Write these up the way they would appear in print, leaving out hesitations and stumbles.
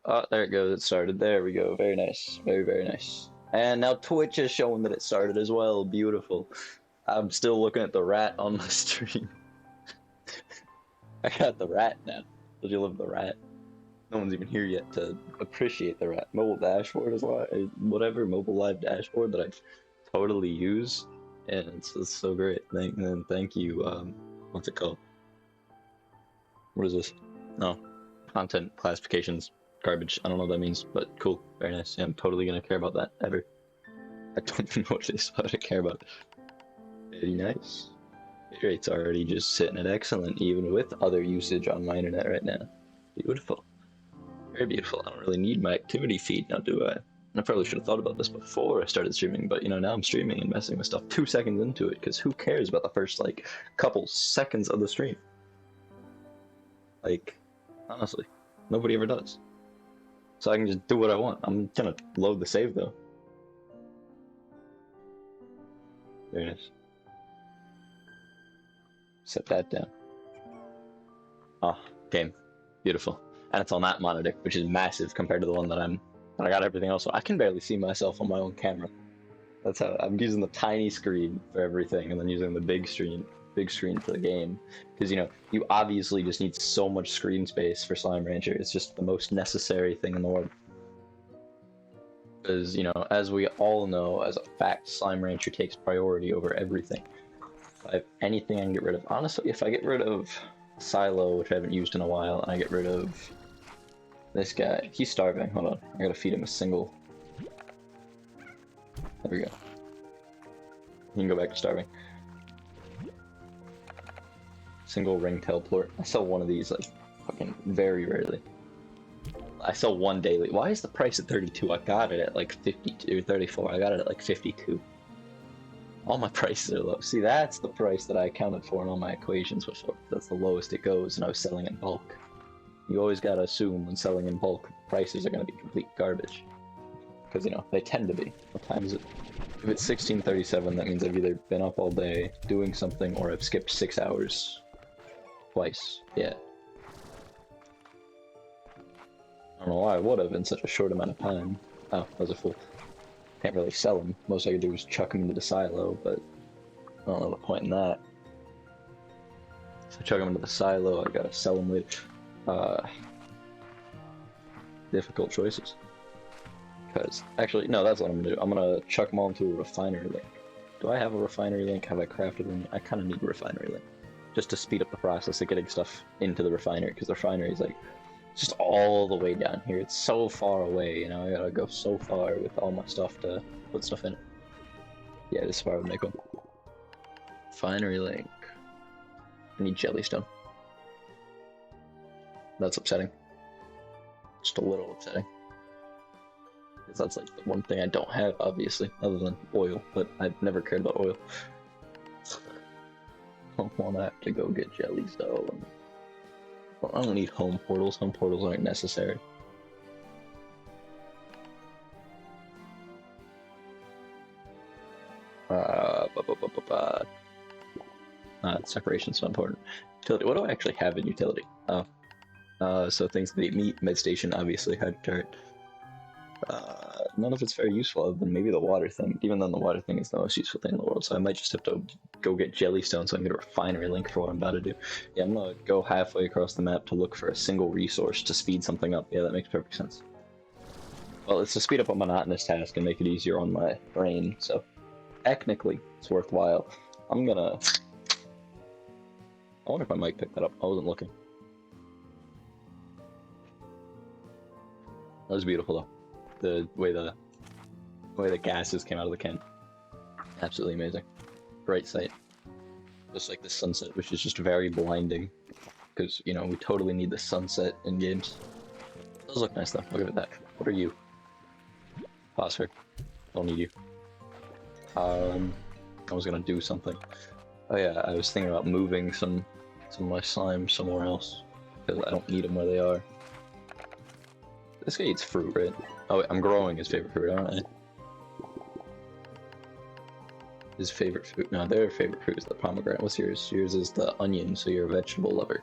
Oh, there it goes. It started. There we go. Very nice. Very, very nice. And now Twitch is showing that it started as well. Beautiful. I'm still looking at the rat on my stream. I got the rat now. Did you love the rat? No one's even here yet to appreciate the rat. Mobile dashboard is whatever mobile live dashboard that I totally use, and it's so great. Thank you. What's it called? What is this? No, content classifications garbage. I don't know what that means, but cool, very nice. Yeah, I'm totally gonna care about that ever. I don't even know what it is, but I care about it. Very nice. Bit rate's already just sitting at excellent, even with other usage on my internet right now. Beautiful. Very beautiful. I don't really need my activity feed now, do I? I probably should have thought about this before I started streaming, but you know, now I'm streaming and messing with stuff 2 seconds into it, because who cares about the first, like, couple seconds of the stream? Like, honestly, nobody ever does. So I can just do what I want. I'm gonna load the save, though. Very nice. Set that down. Ah, game. Beautiful. And it's on that monitor, which is massive compared to the one that I got everything else on. I can barely see myself on my own camera. That's how I'm using the tiny screen for everything, and then using the big screen for the game. Because you know, you obviously just need so much screen space for Slime Rancher. It's just the most necessary thing in the world. Because you know, as we all know, as a fact, Slime Rancher takes priority over everything. If I have anything I can get rid of, honestly, if I get rid of Silo, which I haven't used in a while, and I get rid of this guy. He's starving. Hold on. I gotta feed him a single. There we go. He can go back to starving. Single ringtail plort. I sell one of these, like, fucking very rarely. I sell one daily. Why is the price at 32? I got it at like 52, 34. I got it at like 52. All my prices are low. See, that's the price that I accounted for in all my equations before. That's the lowest it goes, and I was selling in bulk. You always gotta assume when selling in bulk, prices are gonna be complete garbage. Because, you know, they tend to be. What time is it? If it's 16:37, that means I've either been up all day doing something, or I've skipped 6 hours. Twice. Yeah. I don't know why I would have in such a short amount of time. Oh, that was a fool. Can't really sell them. Most I could do is chuck them into the silo, but I don't know the point in that. So chuck them into the silo, I gotta sell them later. Difficult choices. Because, actually, no, that's what I'm gonna do. I'm gonna chuck them all into a refinery link. Do I have a refinery link? Have I crafted one? I kind of need a refinery link. Just to speed up the process of getting stuff into the refinery, because the refinery is like just all the way down here. It's so far away, you know, I gotta go so far with all my stuff to put stuff in it. Yeah, this is where I would make one. Refinery link. I need jellystone. That's upsetting. Just a little upsetting. Because that's like the one thing I don't have, obviously, other than oil, but I've never cared about oil. I don't want to have to go get jellystone. Well, I don't need home portals. Home portals aren't necessary. Separation's so important. Utility. What do I actually have in utility? Oh. So things that eat meat, med station, obviously, hyd turret. None of it's very useful other than maybe the water thing. Even though the water thing is the most useful thing in the world, so I might just have to go get jellystone so I can get a refinery link for what I'm about to do. Yeah, I'm gonna go halfway across the map to look for a single resource to speed something up. Yeah, that makes perfect sense. Well, it's to speed up a monotonous task and make it easier on my brain, so technically it's worthwhile. I'm gonna... I wonder if I might pick that up. I wasn't looking. That was beautiful though. The way the gases came out of the can. Absolutely amazing. Bright sight. Just like the sunset, which is just very blinding. Because, you know, we totally need the sunset in games. It does look nice though, I'll give it that. What are you? Phosphor. Don't need you. I was gonna do something. Oh yeah, I was thinking about moving some of my slime somewhere else. Because I don't need them where they are. This guy eats fruit, right? Oh, wait, I'm growing his favorite fruit, aren't I? His favorite fruit. No, their favorite fruit is the pomegranate. What's yours? Yours is the onion, so you're a vegetable lover.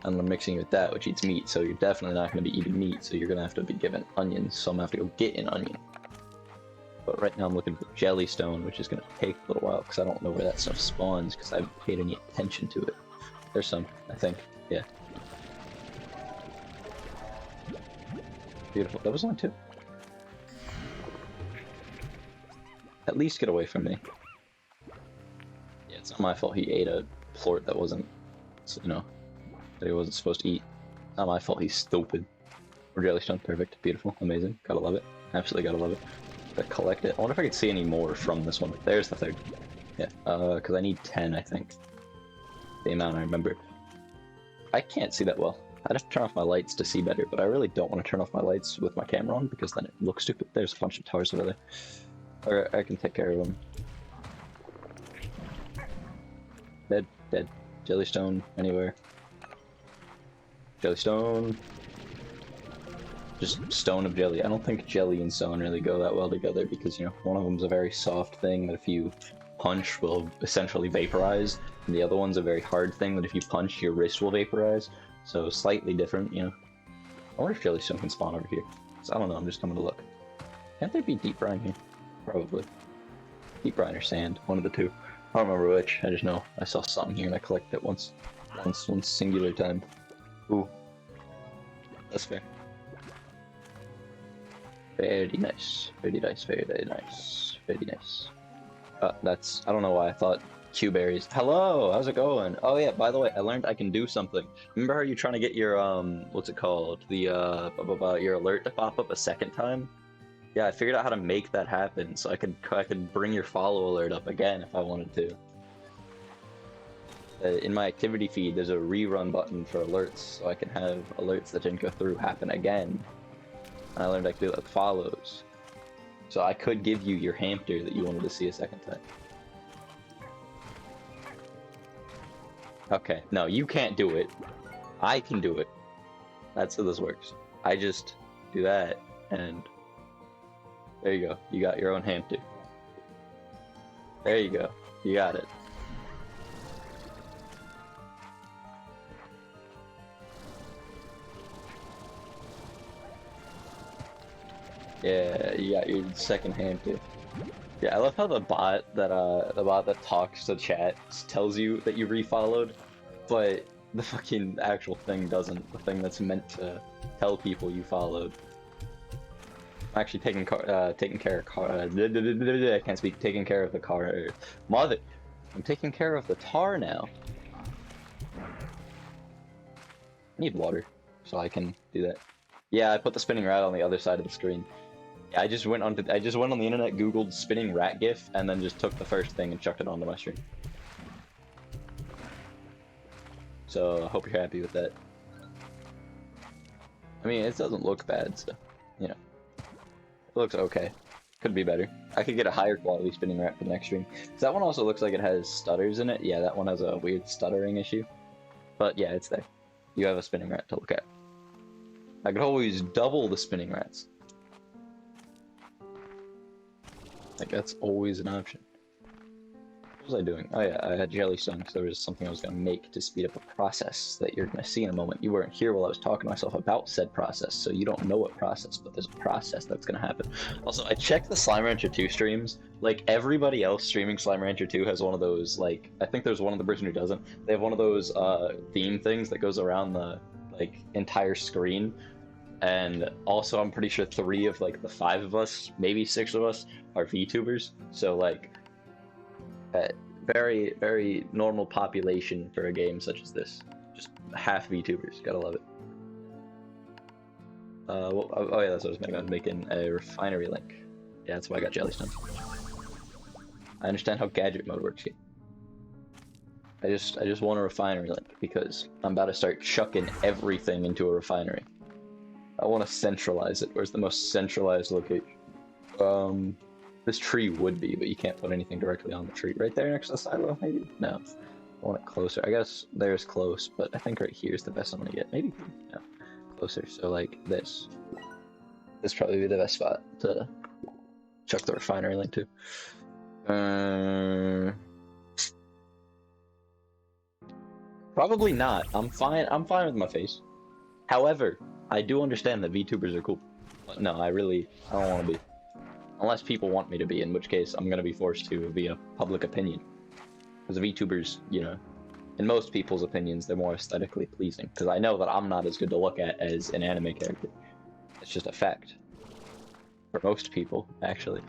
and I'm mixing it with that, which eats meat, so you're definitely not going to be eating meat, so you're going to have to be given onions, so I'm going to have to go get an onion. But right now I'm looking for jellystone, which is going to take a little while, because I don't know where that stuff spawns, because I haven't paid any attention to it. There's some, I think, yeah. Beautiful, that was only 2. At least get away from me. Yeah, it's not my fault he ate a plort that wasn't, you know, that he wasn't supposed to eat. Not my fault, he's stupid. Or jellystone, perfect, beautiful, amazing, gotta love it. Absolutely gotta love it. Gotta collect it. I wonder if I could see any more from this one. There's the 3rd. Yeah, because I need 10, I think. The amount I remember. I can't see that well. I'd have to turn off my lights to see better, but I really don't want to turn off my lights with my camera on, because then it looks stupid. There's a bunch of towers over there. Or I can take care of them. Dead, dead. Jellystone, anywhere. Jellystone. Just stone of jelly. I don't think jelly and stone really go that well together because, you know, one of them's a very soft thing that if you punch will essentially vaporize, and the other one's a very hard thing that if you punch, your wrist will vaporize. So slightly different, you know. I wonder if jellystone can spawn over here. So I don't know, I'm just coming to look. Can't there be deep brine here? Probably. Deep brine or sand, one of the two. I don't remember which, I just know I saw something here and I collected it once singular time. Ooh. That's fair. Very nice, very nice, very nice, very nice. That's, I don't know why I thought Q-berries. Hello, how's it going? Oh yeah, by the way, I learned I can do something. Remember how you're trying to get your, what's it called? The, your alert to pop up a second time? Yeah, I figured out how to make that happen, so I could bring your follow alert up again if I wanted to. In my activity feed, there's a rerun button for alerts, so I can have alerts that didn't go through happen again. And I learned I could do that with follows. So I could give you your hamster that you wanted to see a second time. Okay, no, you can't do it. I can do it. That's how this works. I just do that, and there you go. You got your own hamster. There you go. You got it. Yeah, you got your second hamster. Yeah, I love how the bot that talks to chat tells you that you refollowed, but the fucking actual thing doesn't. The thing that's meant to tell people you followed. I'm actually taking care of I can't speak. Taking care of the car. Mother, I'm taking care of the tar now. I need water, so I can do that. Yeah, I put the spinning rat on the other side of the screen. Yeah, I just went on the internet, googled spinning rat gif, and then just took the first thing and chucked it onto my stream. So I hope you're happy with that. I mean, it doesn't look bad, so you know, it looks okay. Could be better. I could get a higher quality spinning rat for the next stream. That one also looks like it has stutters in it. Yeah, that one has a weird stuttering issue. But yeah, it's there. You have a spinning rat to look at. I could always double the spinning rats. Like, that's always an option. What was I doing? Oh yeah, I had jellystone because there was something I was going to make to speed up a process that you're going to see in a moment. You weren't here while I was talking to myself about said process, so you don't know what process, but there's a process that's going to happen. Also, I checked the Slime Rancher 2 streams. Like, everybody else streaming Slime Rancher 2 has one of those, like, I think there's one other person who doesn't. They have one of those theme things that goes around the, like, entire screen. And also, I'm pretty sure 3 of, like, the 5 of us, maybe 6 of us, are VTubers. So, like, very, very normal population for a game such as this. Just half VTubers. Gotta love it. Well, oh yeah, that's what I was making. I was making a refinery link. Yeah, that's why I got jellystone. I understand how gadget mode works here. I just want a refinery link because I'm about to start chucking everything into a refinery. I want to centralize it. Where's the most centralized location? This tree would be, but you can't put anything directly on the tree. Right there next to the silo, maybe? No. I want it closer. I guess there's close, but I think right here is the best I'm gonna get. Maybe? No. Closer. So, like, this. This probably be the best spot to chuck the refinery link to. Probably not. I'm fine. I'm fine with my face. However, I do understand that VTubers are cool. But no, I don't want to be. Unless people want me to be, in which case I'm gonna be forced to via public opinion. Because VTubers, you know, in most people's opinions, they're more aesthetically pleasing. Because I know that I'm not as good to look at as an anime character. It's just a fact. For most people, actually.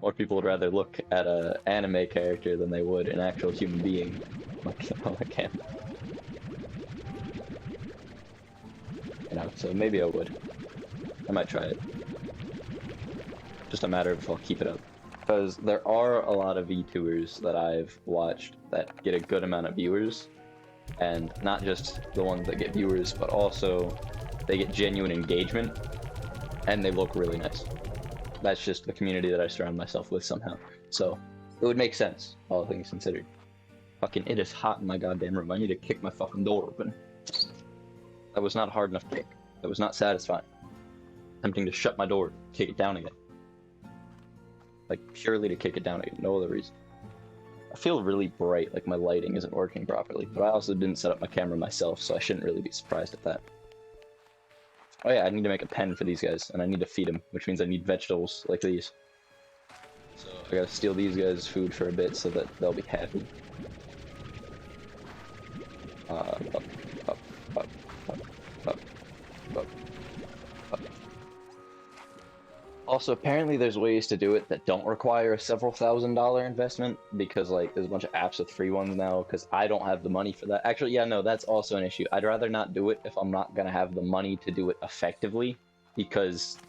More people would rather look at an anime character than they would an actual human being. Like, on the camera. You know, so maybe I would. I might try it. Just a matter of if I'll keep it up. Because there are a lot of VTubers that I've watched that get a good amount of viewers. And not just the ones that get viewers, but also they get genuine engagement. And they look really nice. That's just the community that I surround myself with somehow. So, it would make sense, all things considered. Fucking, it is hot in my goddamn room. I need to kick my fucking door open. That was not hard enough kick. That was not satisfying. Attempting to shut my door, kick it down again. Like, purely to kick it down again, no other reason. I feel really bright, like my lighting isn't working properly, but I also didn't set up my camera myself, so I shouldn't really be surprised at that. Oh yeah, I need to make a pen for these guys, and I need to feed them, which means I need vegetables like these. So I gotta steal these guys' food for a bit so that they'll be happy. Up, up, up, up, up, up. Also, apparently there's ways to do it that don't require a several $1,000 investment, because like there's a bunch of apps with free ones now, because I don't have the money for that. Actually, yeah, no, that's also an issue. I'd rather not do it if I'm not gonna have the money to do it effectively, because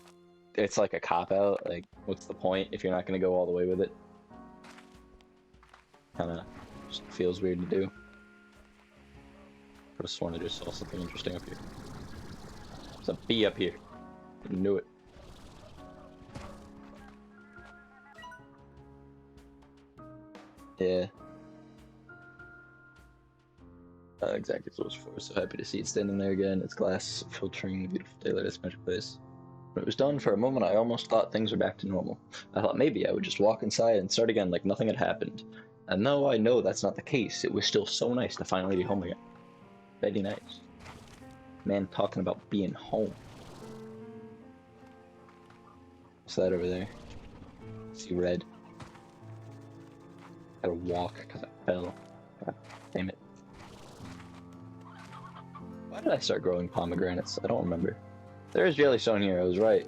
it's like a cop-out. Like, what's the point if you're not gonna go all the way with it? Kinda just feels weird to do. I just wanted to saw something interesting up here. There's a bee up here. I knew it. Yeah. Exactly what it was for. So happy to see it standing there again. It's glass filtering the beautiful daylight at this magic place. When it was done, for a moment I almost thought things were back to normal. I thought maybe I would just walk inside and start again like nothing had happened. And though I know that's not the case, it was still so nice to finally be home again. Very nice. Man talking about being home. What's that over there? I see red. Gotta walk because I fell. God damn it. Why did I start growing pomegranates? I don't remember. There is jellystone here, I was right.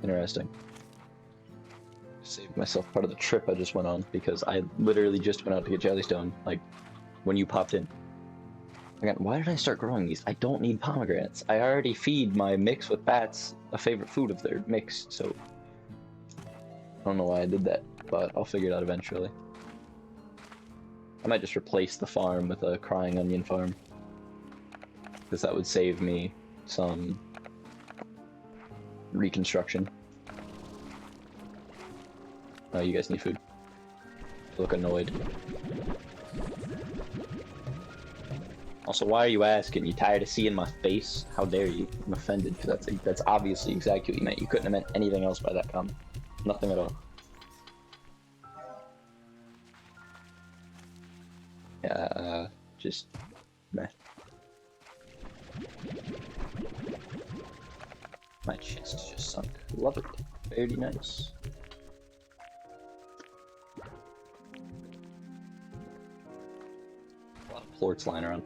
Interesting. Saved myself part of the trip I just went on, because I literally just went out to get jellystone, like, when you popped in. Again, why did I start growing these? I don't need pomegranates. I already feed my mix with bats a favorite food of their mix, so... I don't know why I did that, but I'll figure it out eventually. I might just replace the farm with a crying onion farm, because that would save me some reconstruction. Oh, you guys need food. You look annoyed. Also, why are you asking? You tired of seeing my face? How dare you? I'm offended, because that's obviously exactly what you meant. You couldn't have meant anything else by that comment. Nothing at all. Yeah, just meh. My chest just sunk. Love it. Very nice. A lot of plorts lying around.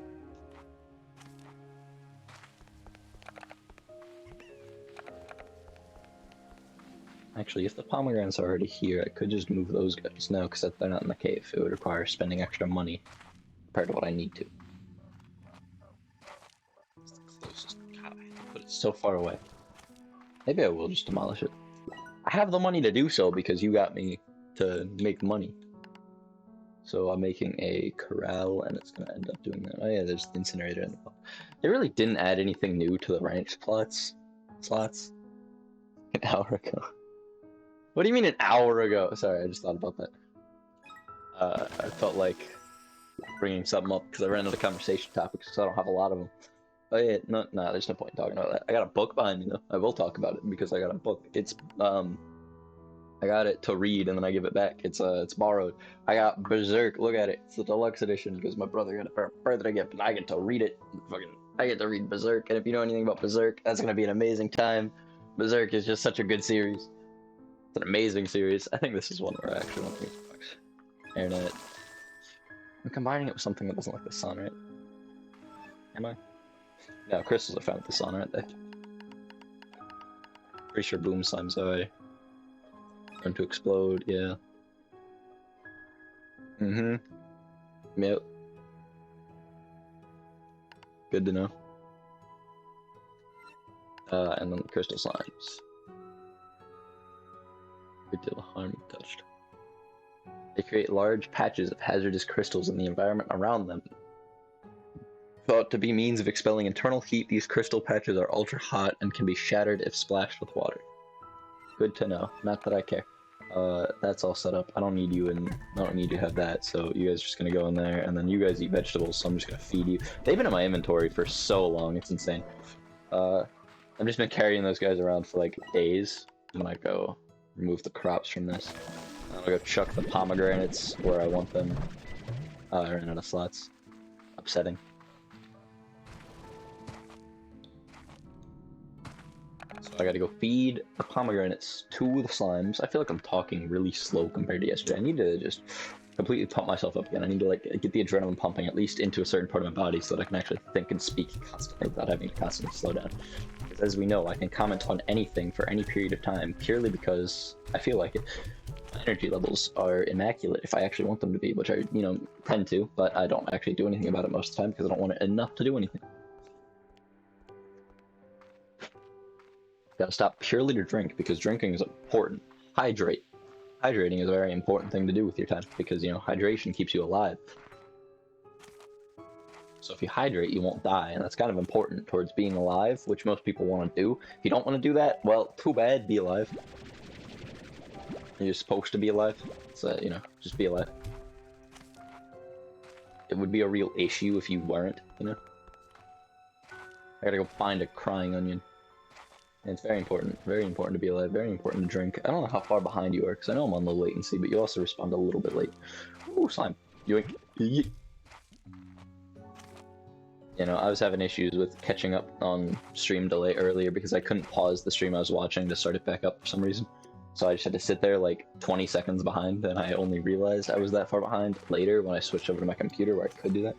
Actually, if the pomegranates are already here, I could just move those guys now, because they're not in the cave. It would require spending extra money compared to what I need to. It's the closest. God, I have to put it so far away. Maybe I will just demolish it. I have the money to do so because you got me to make money. So I'm making a corral, and it's gonna end up doing that. Oh yeah, there's the incinerator in the pot. They really didn't add anything new to the ranch slots an hour ago. What do you mean an hour ago? Sorry, I just thought about that. I felt like bringing something up because I ran out of conversation topics because I don't have a lot of them. Oh yeah, no, there's no point in talking about that. I got a book behind me though. I will talk about it because I got a book. It's I got it to read and then I give it back. It's borrowed. I got Berserk. Look at it. It's the deluxe edition because my brother got it for a birthday gift, and I get to read it. I get to read Berserk. And if you know anything about Berserk, that's gonna be an amazing time. Berserk is just such a good series. It's an amazing series. I think this is one where I actually want to internet. I'm combining it with something that doesn't like the sun, right? Am I? No, crystals are found with the sun, aren't they? Pretty sure boom slimes are going to explode, yeah. Yep. Good to know. And then the crystal slimes. Great deal of harm touched. They create large patches of hazardous crystals in the environment around them. Thought to be means of expelling internal heat, these crystal patches are ultra hot and can be shattered if splashed with water. Good to know. Not that I care. That's all set up. I don't need you, and I don't need you to have that. So you guys are just gonna go in there, and then you guys eat vegetables. So I'm just gonna feed you. They've been in my inventory for so long. It's insane. I've just been carrying those guys around for like days. I'm gonna go remove the crops from this. I'm gonna go chuck the pomegranates where I want them. I ran out of slots. Upsetting. So I gotta go feed the pomegranates to the slimes. I feel like I'm talking really slow compared to yesterday. I need to just completely pump myself up again. I need to like get the adrenaline pumping at least into a certain part of my body so that I can actually think and speak constantly without having to constantly slow down. Because as we know, I can comment on anything for any period of time purely because I feel like it. My energy levels are immaculate if I actually want them to be, which I, tend to, but I don't actually do anything about it most of the time because I don't want it enough to do anything. Gotta stop purely to drink because drinking is important. Hydrate. Hydrating is a very important thing to do with your time because, hydration keeps you alive. So if you hydrate, you won't die, and that's kind of important towards being alive, which most people want to do. If you don't want to do that, well, too bad, be alive. You're supposed to be alive, so, just be alive. It would be a real issue if you weren't, I gotta go find a crying onion. And it's very important to be alive, very important to drink. I don't know how far behind you are, because I know I'm on low latency, but you also respond a little bit late. Ooh, slime. Yoink. Yeet. I was having issues with catching up on stream delay earlier because I couldn't pause the stream I was watching to start it back up for some reason. So I just had to sit there like 20 seconds behind, and I only realized I was that far behind later when I switched over to my computer where I could do that.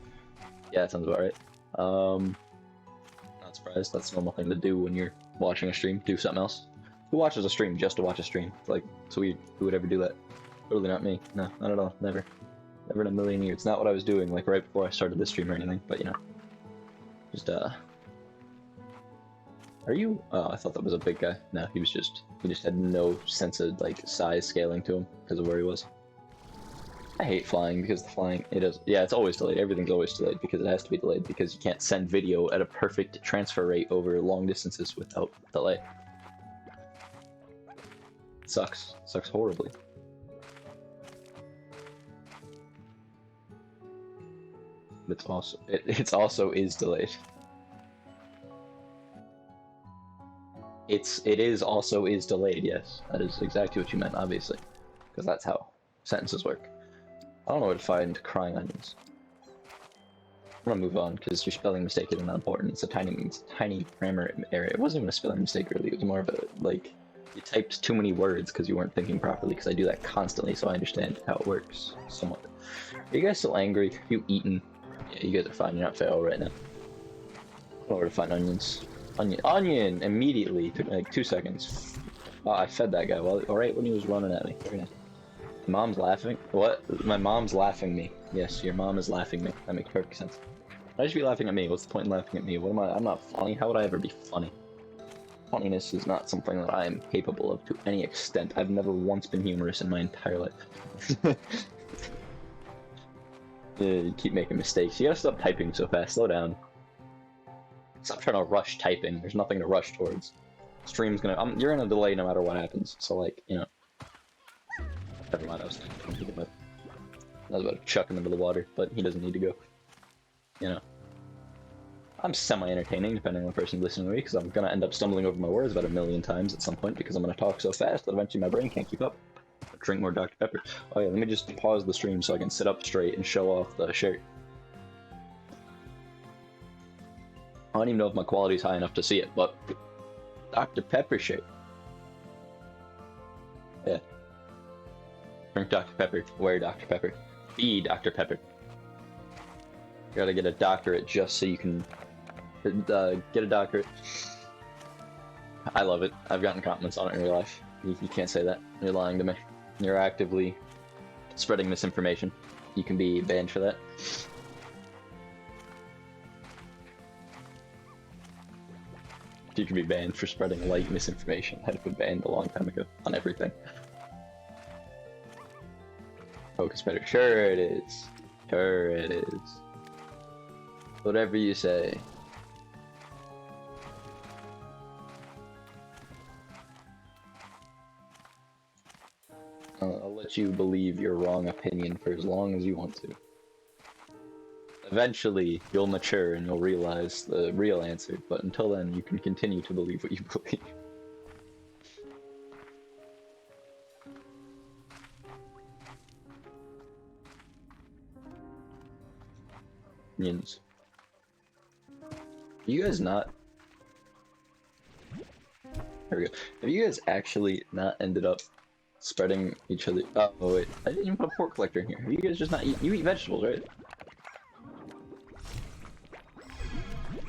Yeah, that sounds about right. Not surprised. That's a normal thing to do when you're watching a stream. Do something else. Who watches a stream just to watch a stream? Like, it's weird. Who would ever do that? Totally not me. No, not at all. Never. Never in a million years. It's not what I was doing, like, right before I started this stream or anything, but, just, Are you? Oh, I thought that was a big guy. No, he just had no sense of, like, size scaling to him because of where he was. I hate flying because the flying, it's always delayed. Everything's always delayed because it has to be delayed because you can't send video at a perfect transfer rate over long distances without delay. It sucks. It sucks horribly. It's also is delayed. It is also is delayed, yes. That is exactly what you meant, obviously. Because that's how sentences work. I don't know where to find crying onions. I'm gonna move on because your spelling mistake isn't that important. It's a tiny grammar error. It wasn't even a spelling mistake really. It was more of a you typed too many words because you weren't thinking properly. Because I do that constantly, so I understand how it works somewhat. Are you guys still angry? Have you eaten? Yeah, you guys are fine. You're not fail right now. I don't know where to find onions. Onion! Immediately. Took like 2 seconds. Oh, I fed that guy right when he was running at me. Very nice. Mom's laughing? What? My mom's laughing me. Yes, your mom is laughing me. That makes perfect sense. Why should she be laughing at me? What's the point in laughing at me? What am I? I'm not funny. How would I ever be funny? Funniness is not something that I am capable of to any extent. I've never once been humorous in my entire life. Yeah, you keep making mistakes. You gotta stop typing so fast. Slow down. Stop trying to rush typing. There's nothing to rush towards. Stream's gonna... you're gonna delay no matter what happens. So, like, Never mind, I was about to chuck him into the water, but he doesn't need to go. I'm semi-entertaining, depending on the person listening to me, because I'm gonna end up stumbling over my words about 1,000,000 times at some point, because I'm gonna talk so fast that eventually my brain can't keep up. Drink more Dr. Pepper. Oh yeah, let me just pause the stream so I can sit up straight and show off the shirt. I don't even know if my quality's high enough to see it, but Dr. Pepper shirt. Yeah. Drink Dr. Pepper. Wear Dr. Pepper. Be Dr. Pepper. You gotta get a doctorate just so you can get a doctorate. I love it. I've gotten compliments on it in real life. You can't say that. You're lying to me. You're actively spreading misinformation. You can be banned for that. You can be banned for spreading light misinformation. I'd have been banned a long time ago on everything. Focus better. Sure it is. Sure it is. Whatever you say. I'll let you believe your wrong opinion for as long as you want to. Eventually, you'll mature and you'll realize the real answer, but until then, you can continue to believe what you believe. Minions. You guys not... There we go. Have you guys actually not ended up spreading each other... Oh, wait. I didn't even put a pork collector in here. Have you guys just not eat... You eat vegetables, right?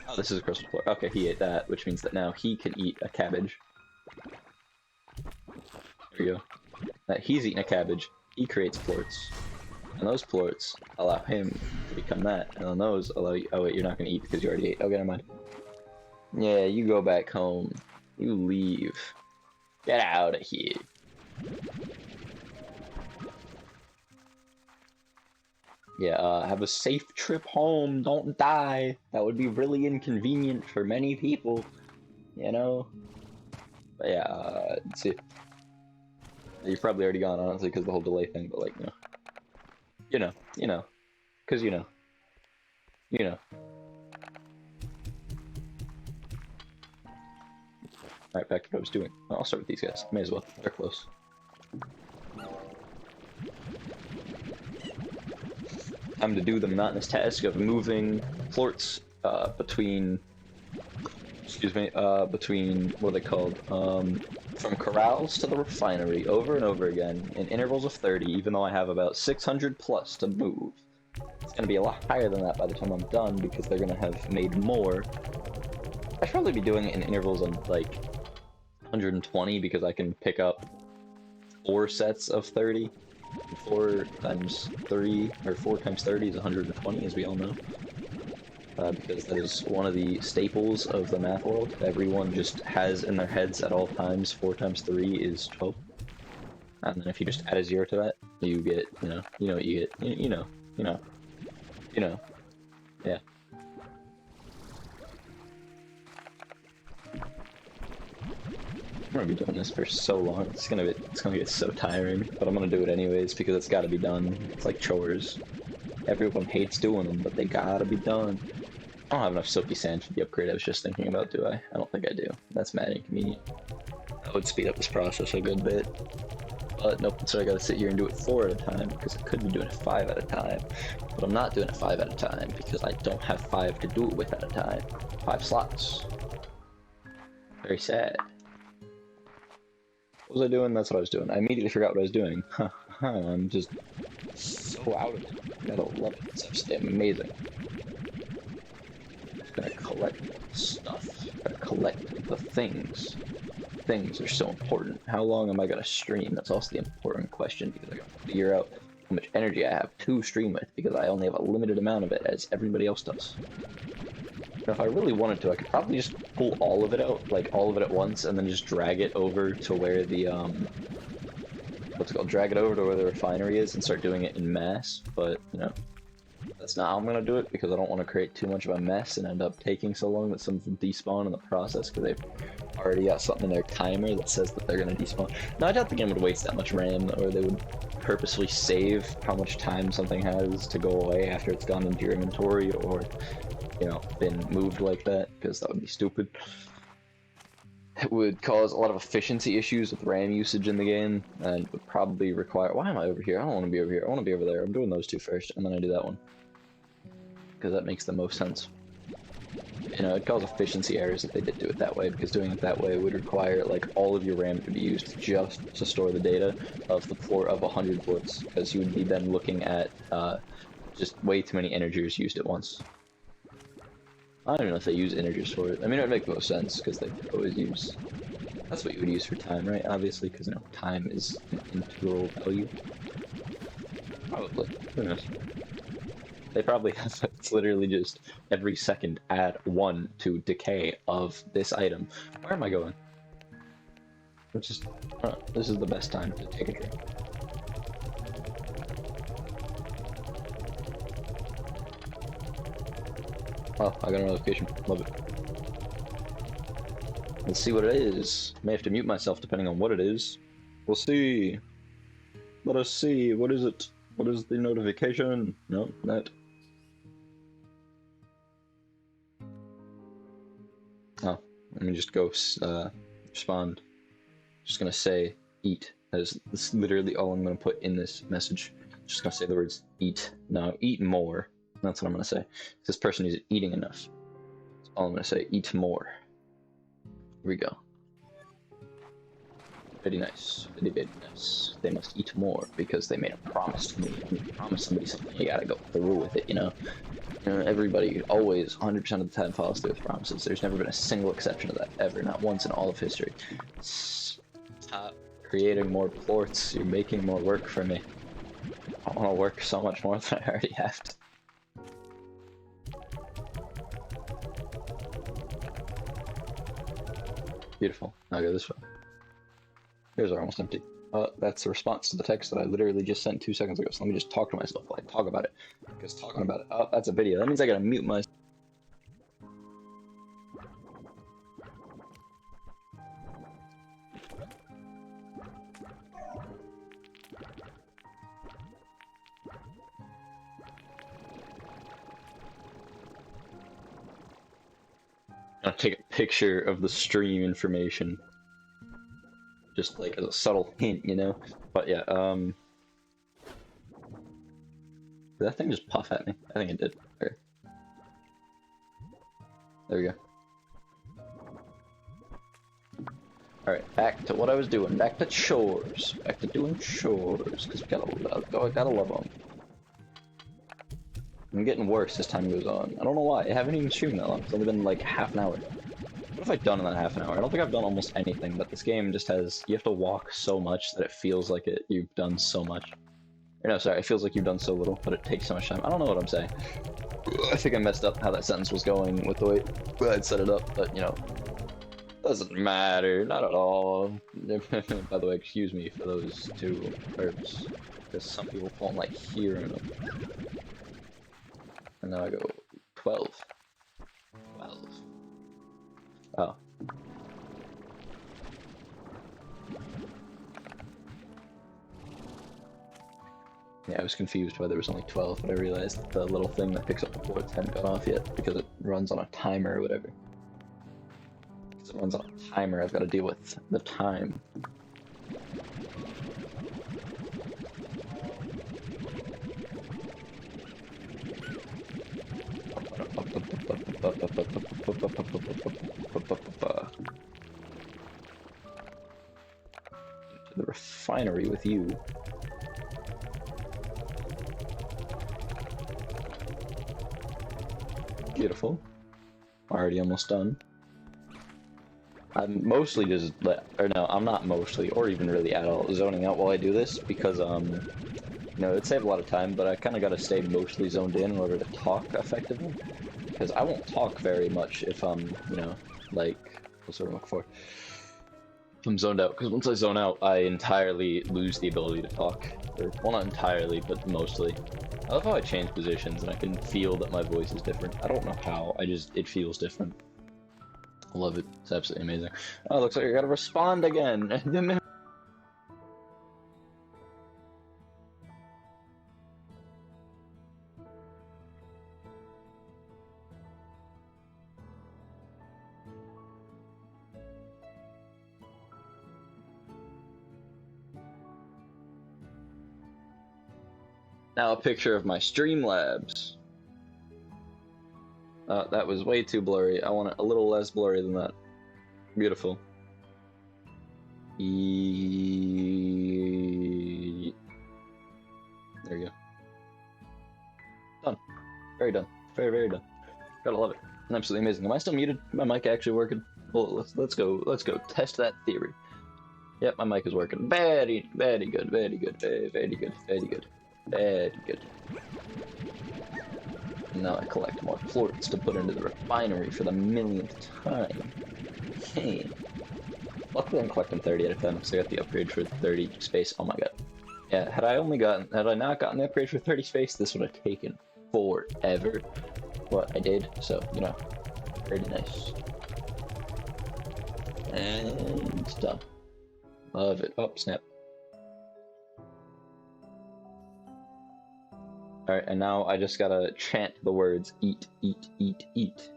Oh, this is a crystal floor. Okay, he ate that, which means that now he can eat a cabbage. There we go. He's eating a cabbage. He creates plorts. And those plorts allow him to become that. And then those allow you... Oh, wait, you're not going to eat because you already ate. Okay, never mind. Yeah, you go back home. You leave. Get out of here. Yeah, have a safe trip home. Don't die. That would be really inconvenient for many people. You know? But yeah, let's see. You've probably already gone, honestly, because of the whole delay thing, but like, you know. Because you know. You know. Alright, back to what I was doing. I'll start with these guys. May as well. They're close. Time to do the monotonous task of moving plorts between... Excuse me, between... What are they called? From corrals to the refinery over and over again in intervals of 30, even though I have about 600 plus to move. It's gonna be a lot higher than that by the time I'm done because they're gonna have made more. I should probably be doing it in intervals of like 120 because I can pick up 4 sets of 30. 4 times 3, or 4 times 30 is 120, as we all know. Because that is one of the staples of the math world. Everyone just has in their heads at all times 4 times 3 is 12. And then if you just add a 0 to that, you get, you know what you get. You know. Yeah. I'm gonna be doing this for so long. It's gonna get so tiring, but I'm gonna do it anyways because it's gotta be done. It's like chores. Everyone hates doing them, but they gotta be done. I don't have enough silky sand for the upgrade I was just thinking about, do I? I don't think I do. That's mad inconvenient. That would speed up this process a good bit. But nope, so I gotta sit here and do it 4 at a time because I could be doing it 5 at a time. But I'm not doing it 5 at a time because I don't have 5 to do it with at a time. 5 slots. Very sad. What was I doing? That's what I was doing. I immediately forgot what I was doing. I'm just so out of it. I don't love it. It's just amazing. I'm just gonna collect stuff. I'm gonna collect the things. Things are so important. How long am I gonna stream? That's also the important question because I gotta figure out how much energy I have to stream with because I only have a limited amount of it as everybody else does. Now, if I really wanted to, I could probably just pull all of it out, like all of it at once, and then just drag it over to where the, what's it called? Drag it over to where the refinery is and start doing it in mass, but, you know, That's not how I'm gonna do it because I don't want to create too much of a mess and end up taking so long that some of them despawn in the process because they've already got something in their timer that says that they're gonna despawn. No, I doubt the game would waste that much RAM, or they would purposely save how much time something has to go away after it's gone into your inventory or, you know, been moved like that, because that would be stupid. It would cause a lot of efficiency issues with RAM usage in the game, and would probably require... Why am I over here? I don't want to be over here. I want to be over there. I'm doing those two first, and then I do that one. Because that makes the most sense. You know, it'd cause efficiency errors if they did do it that way, because doing it that way would require, like, all of your RAM to be used just to store the data of the port of 100 ports, because you would be then looking at, just way too many integers used at once. I don't even know if they use integers for it. I mean, it would make the most sense, because they always use... That's what you would use for time, right? Obviously, because, you know, time is an integral value. Probably. Who knows? They probably have... It's literally just every second add 1 to decay of this item. Where am I going? It's just... this is the best time to take a drink. Oh, I got a notification. Love it. Let's see what it is. May have to mute myself depending on what it is. We'll see. Let us see. What is it? What is the notification? No, that. Oh, let me just go respond. Just gonna say eat. That's literally all I'm gonna put in this message. Just gonna say the words eat. No, eat more. That's what I'm gonna say. This person isn't eating enough. That's all I'm gonna say. Eat more. Here we go. Very nice. Very, very nice. They must eat more because they made a promise to me. When you promise somebody something, you gotta go through with it, you know? Everybody always, 100% of the time, follows through with promises. There's never been a single exception to that, ever. Not once in all of history. Stop creating more ports. You're making more work for me. I want to work so much more than I already have to. Beautiful. Now go this way. Here's our almost empty. That's a response to the text that I literally just sent 2 seconds ago, so let me just talk to myself while I talk about it. Because talking about it... Oh, that's a video. That means I gotta mute myself. I'll take a picture of the stream information. Just like as a subtle hint, you know? But yeah, did that thing just puff at me? I think it did. Okay. There we go. Alright, back to what I was doing. Back to chores. Back to doing chores. Because we gotta love them. I'm getting worse as time goes on. I don't know why. I haven't even streamed that long. It's only been like half an hour. What have I done in that half an hour? I don't think I've done almost anything, but this game just has... You have to walk so much that it feels like you've done so much. Or no, sorry, it feels like you've done so little, but it takes so much time. I don't know what I'm saying. I think I messed up how that sentence was going with the way I'd set it up, but, you know... Doesn't matter, not at all. By the way, excuse me for those two verbs, because some people won't like hearing them. And now I go 12. 12. Oh. Yeah, I was confused why there was only 12, but I realized that the little thing that picks up the ports hadn't gone off yet, because it runs on a timer or whatever. Because it runs on a timer, I've got to deal with the time. To the refinery with you. Beautiful. Already almost done. I'm mostly just, or no, I'm not mostly, or even really at all, zoning out while I do this, because, you know, it'd save a lot of time, but I kind of got to stay mostly zoned in order to talk effectively. Because I won't talk very much if I'm, you know, like, what's what I'm looking for? I'm zoned out, because once I zone out, I entirely lose the ability to talk. Or, well, not entirely, but mostly. I love how I change positions and I can feel that my voice is different. I don't know how, it feels different. I love it. It's absolutely amazing. Oh, looks like I gotta respond again. Now a picture of my Streamlabs. That was way too blurry. I want it a little less blurry than that. Beautiful. There you go. Done. Very done. Very, very done. Gotta love it. Absolutely amazing. Am I still muted? My mic actually working? Well, let's go test that theory. Yep, my mic is working. Very, very good. Very good. Very, very good. Very good. Very good. Now I collect more plorts to put into the refinery for the millionth time. Hey. Luckily I'm collecting 30 at a time, so I got the upgrade for 30 space. Oh my god. Yeah, had I not gotten the upgrade for 30 space, this would have taken forever. But I did, so, you know, pretty nice. And done. Love it. Oh, snap. Alright, and now I just gotta chant the words eat, eat, eat, eat.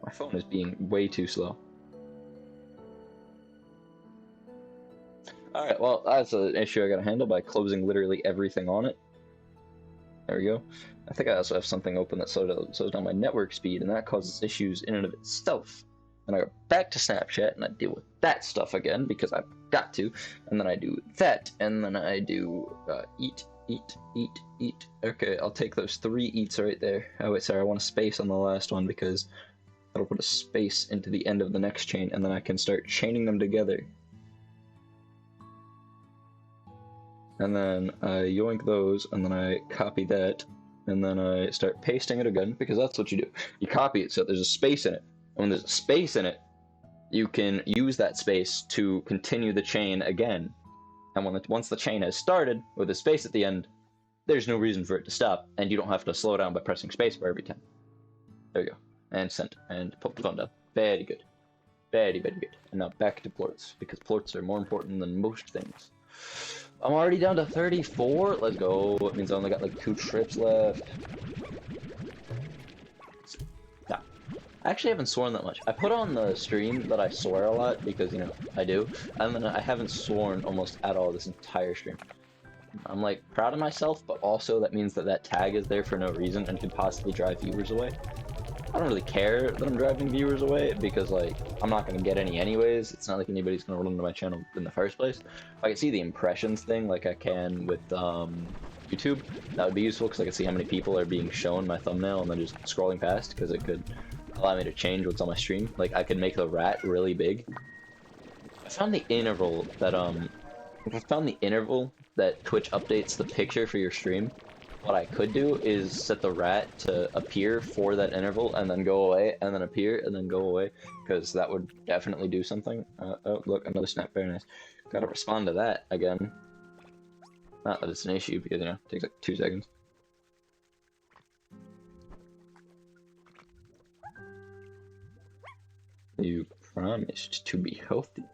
My phone is being way too slow. Alright, well, that's an issue I gotta handle by closing literally everything on it. There we go. I think I also have something open that slows down my network speed, and that causes issues in and of itself. And I go back to Snapchat, and I deal with that stuff again, because I've got to. And then I do that, and then I do eat, eat, eat, eat. Okay, I'll take those 3 eats right there. Oh wait, sorry, I want a space on the last one, because that'll put a space into the end of the next chain, and then I can start chaining them together. And then I yoink those, and then I copy that, and then I start pasting it again, because that's what you do. You copy it so there's a space in it. And when there's a space in it, you can use that space to continue the chain again. And once the chain has started, with a space at the end, there's no reason for it to stop, and you don't have to slow down by pressing spacebar every time. There you go. And sent, and put the phone down. Very good. Very, very good. And now back to plorts, because plorts are more important than most things. I'm already down to 34. Let's go. It means I only got like 2 trips left. Nah. I actually haven't sworn that much. I put on the stream that I swear a lot because, you know, I do. And then I haven't sworn almost at all this entire stream. I'm like proud of myself, but also that means that that tag is there for no reason and could possibly drive viewers away. I don't really care that I'm driving viewers away because, like, I'm not going to get any anyways. It's not like anybody's going to run into my channel in the first place. If I can see the impressions thing like I can with YouTube, that would be useful because I can see how many people are being shown my thumbnail and then just scrolling past, because it could allow me to change what's on my stream. Like, I could make the rat really big. I found the interval that Twitch updates the picture for your stream. What I could do is set the rat to appear for that interval and then go away and then appear and then go away, because that would definitely do something. Oh, look, another snap. Very nice. Gotta respond to that again. Not that it's an issue, because, you know, it takes like 2 seconds. You promised to be healthy.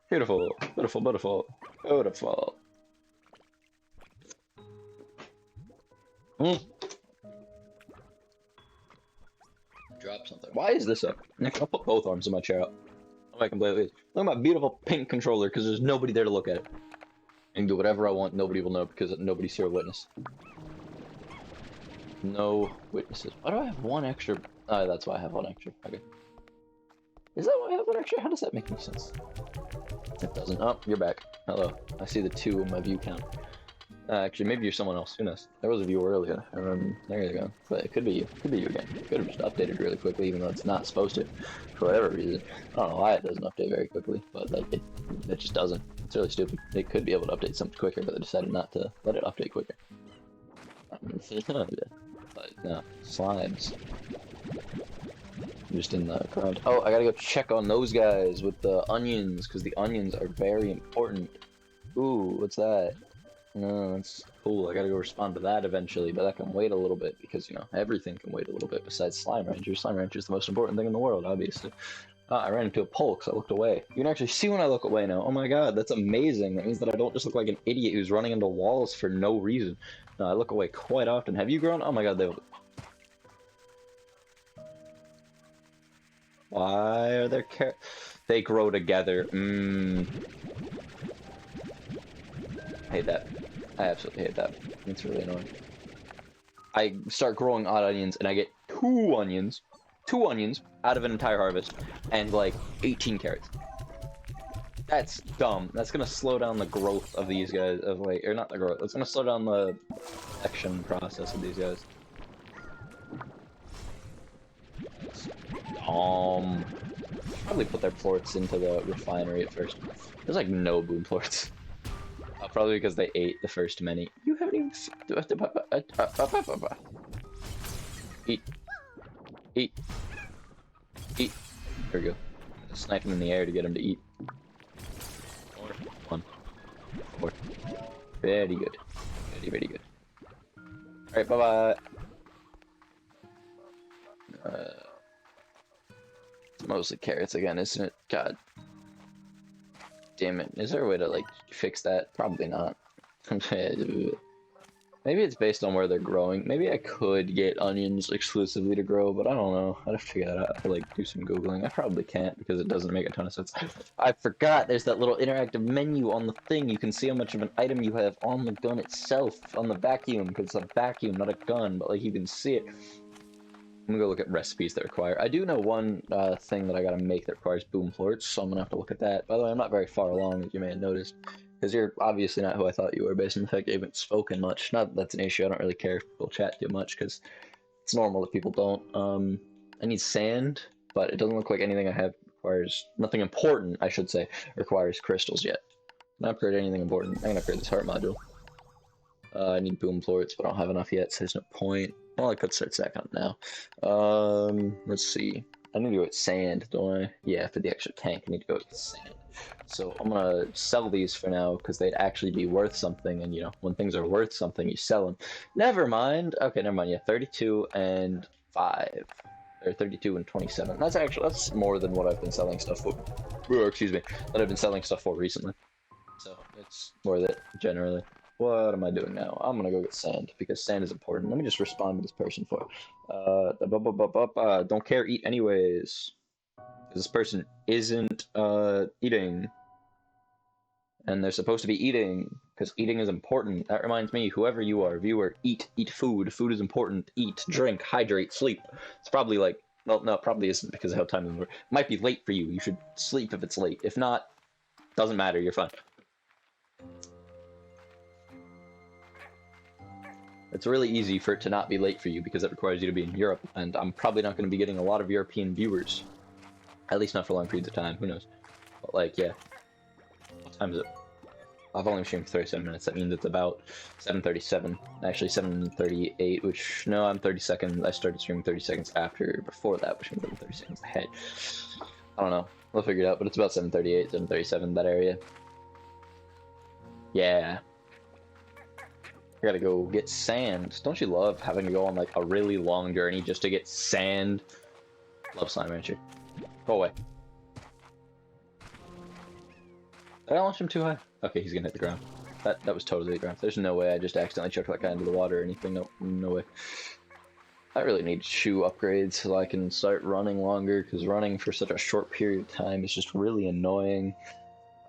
Beautiful, beautiful, beautiful, beautiful. Drop something. Why is this up? I'll put both arms in my chair up. Oh, I can play with these. Look at my beautiful pink controller, because there's nobody there to look at it. I can do whatever I want, nobody will know, because nobody's here to witness. No witnesses. Why do I have 1 extra? Oh, that's why I have 1 extra. Okay. Is that why I have 1 extra? How does that make any sense? It doesn't. Oh, you're back. Hello. I see the 2 in my view count. Actually, maybe you're someone else. Who knows? There was a viewer earlier. There you go. But it could be you. Could be you again. Could have just updated really quickly, even though it's not supposed to. For whatever reason. I don't know why it doesn't update very quickly, but it just doesn't. It's really stupid. They could be able to update something quicker, but they decided not to let it update quicker. But no, slimes. Just in the grind. Oh, I gotta go check on those guys with the onions, because the onions are very important. Ooh, what's that? No, that's cool. I gotta go respond to that eventually, but that can wait a little bit because, you know, everything can wait a little bit besides Slime Rancher. Slime Rancher is the most important thing in the world, obviously. I ran into a pole because I looked away. You can actually see when I look away now. Oh my god, that's amazing. That means that I don't just look like an idiot who's running into walls for no reason. No, I look away quite often. Have you grown? Oh my god, why are there they grow together. I hate that. I absolutely hate that. It's really annoying. I start growing odd onions and I get two onions out of an entire harvest and like 18 carrots. That's dumb. That's gonna slow down the growth of these guys, or not the growth, it's gonna slow down the action process of these guys. Probably put their plorts into the refinery at first. There's like no boom plorts. Probably because they ate the first many. You haven't even... Eat. Eat. Eat. There we go. Snipe him in the air to get him to eat. 1. 4. Very good. Very, very good. Alright, bye-bye. It's mostly carrots again, isn't it? God. Damn it. Is there a way to, like, fix that? Probably not. Maybe it's based on where they're growing. Maybe I could get onions exclusively to grow, but I don't know. I'd have to figure that out. I have to, like, do some Googling. I probably can't because it doesn't make a ton of sense. I forgot there's that little interactive menu on the thing. You can see how much of an item you have on the gun itself, on the vacuum, because it's a vacuum, not a gun, but, like, you can see it. I'm gonna go look at recipes that require. I do know one thing that I gotta make that requires boom plorts, so I'm gonna have to look at that. By the way, I'm not very far along, as you may have noticed, because you're obviously not who I thought you were, based on the fact you haven't spoken much. Not that that's an issue. I don't really care if people chat too much, because it's normal that people don't. I need sand, but it doesn't look like anything I have requires nothing important. I should say requires crystals yet. Not upgrade anything important. I'm gonna upgrade this heart module. I need boom plorts, but I don't have enough yet, so there's no point. Well, I could start stacking up now. Let's see. I need to go with sand, don't I? Yeah, for the extra tank, I need to go with sand. So I'm gonna sell these for now, because they'd actually be worth something, and you know, when things are worth something, you sell them. Never mind. Okay, never mind. Yeah, 32 and 5. Or 32 and 27. That's more than what I've been selling stuff for. Excuse me. That I've been selling stuff for recently. So it's worth it, generally. What am I doing now? I'm gonna go get sand, because sand is important. Let me just respond to this person for don't care, eat anyways. This person isn't eating. And they're supposed to be eating, because eating is important. That reminds me, whoever you are, viewer, eat food. Food is important. Eat, drink, hydrate, sleep. It's probably like, well, no, it probably isn't because of how time is. It might be late for you. You should sleep if it's late. If not, doesn't matter, you're fine. It's really easy for it to not be late for you because it requires you to be in Europe, and I'm probably not going to be getting a lot of European viewers. At least not for long periods of time, who knows. But like, yeah. What time is it? I've only streamed for 37 minutes, that means it's about 7:37. Actually 7:38, which, no, I'm 30 seconds. I started streaming 30 seconds before that, which means I'm 30 seconds ahead. I don't know. We'll figure it out, but it's about 7:38, 7:37, that area. Yeah. I gotta go get sand. Don't you love having to go on like a really long journey just to get sand? Love Slime Rancher. Go away. Did I launch him too high? Okay, he's gonna hit the ground. That was totally the ground. There's no way I just accidentally chucked that guy into the water or anything. No, no way. I really need shoe upgrades so I can start running longer, because running for such a short period of time is just really annoying.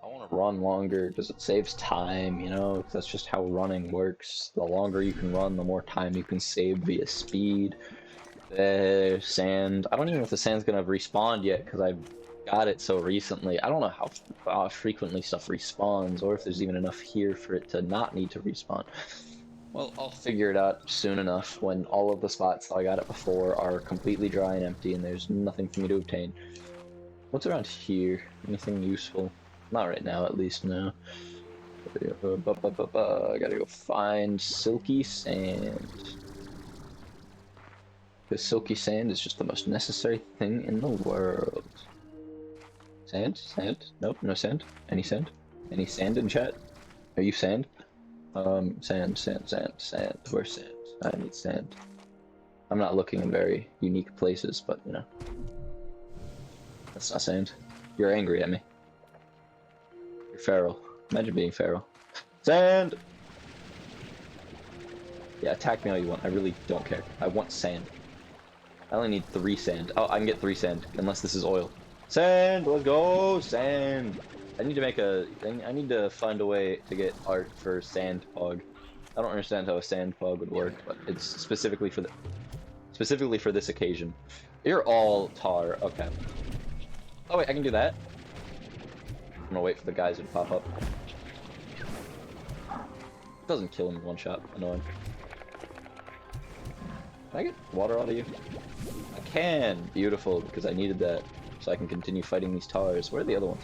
I want to run longer because it saves time, you know, that's just how running works. The longer you can run, the more time you can save via speed. Sand. I don't even know if the sand's gonna respawn yet because I've got it so recently. I don't know how frequently stuff respawns, or if there's even enough here for it to not need to respawn. Well, I'll figure it out soon enough when all of the spots that I got it before are completely dry and empty and there's nothing for me to obtain. What's around here? Anything useful? Not right now, at least, no. I gotta go find silky sand. Because silky sand is just the most necessary thing in the world. Sand? Sand? Nope, no sand. Any sand? Any sand in chat? Are you sand? Sand. Where's sand? I need sand. I'm not looking in very unique places, but you know. That's not sand. You're angry at me. You're feral. Imagine being feral. Sand! Yeah, attack me all you want. I really don't care. I want sand. I only need 3 sand. Oh, I can get 3 sand, unless this is oil. Sand! Let's go! Sand! I need to make a... I need to find a way to get art for sand pog. I don't understand how a sand pog would work, but it's specifically for this occasion. You're all tar. Okay. Oh wait, I can do that. I'm gonna wait for the guys to pop up. It doesn't kill him in one shot. Annoying. Can I get water out of you? I can! Beautiful, because I needed that. So I can continue fighting these tars. Where are the other ones?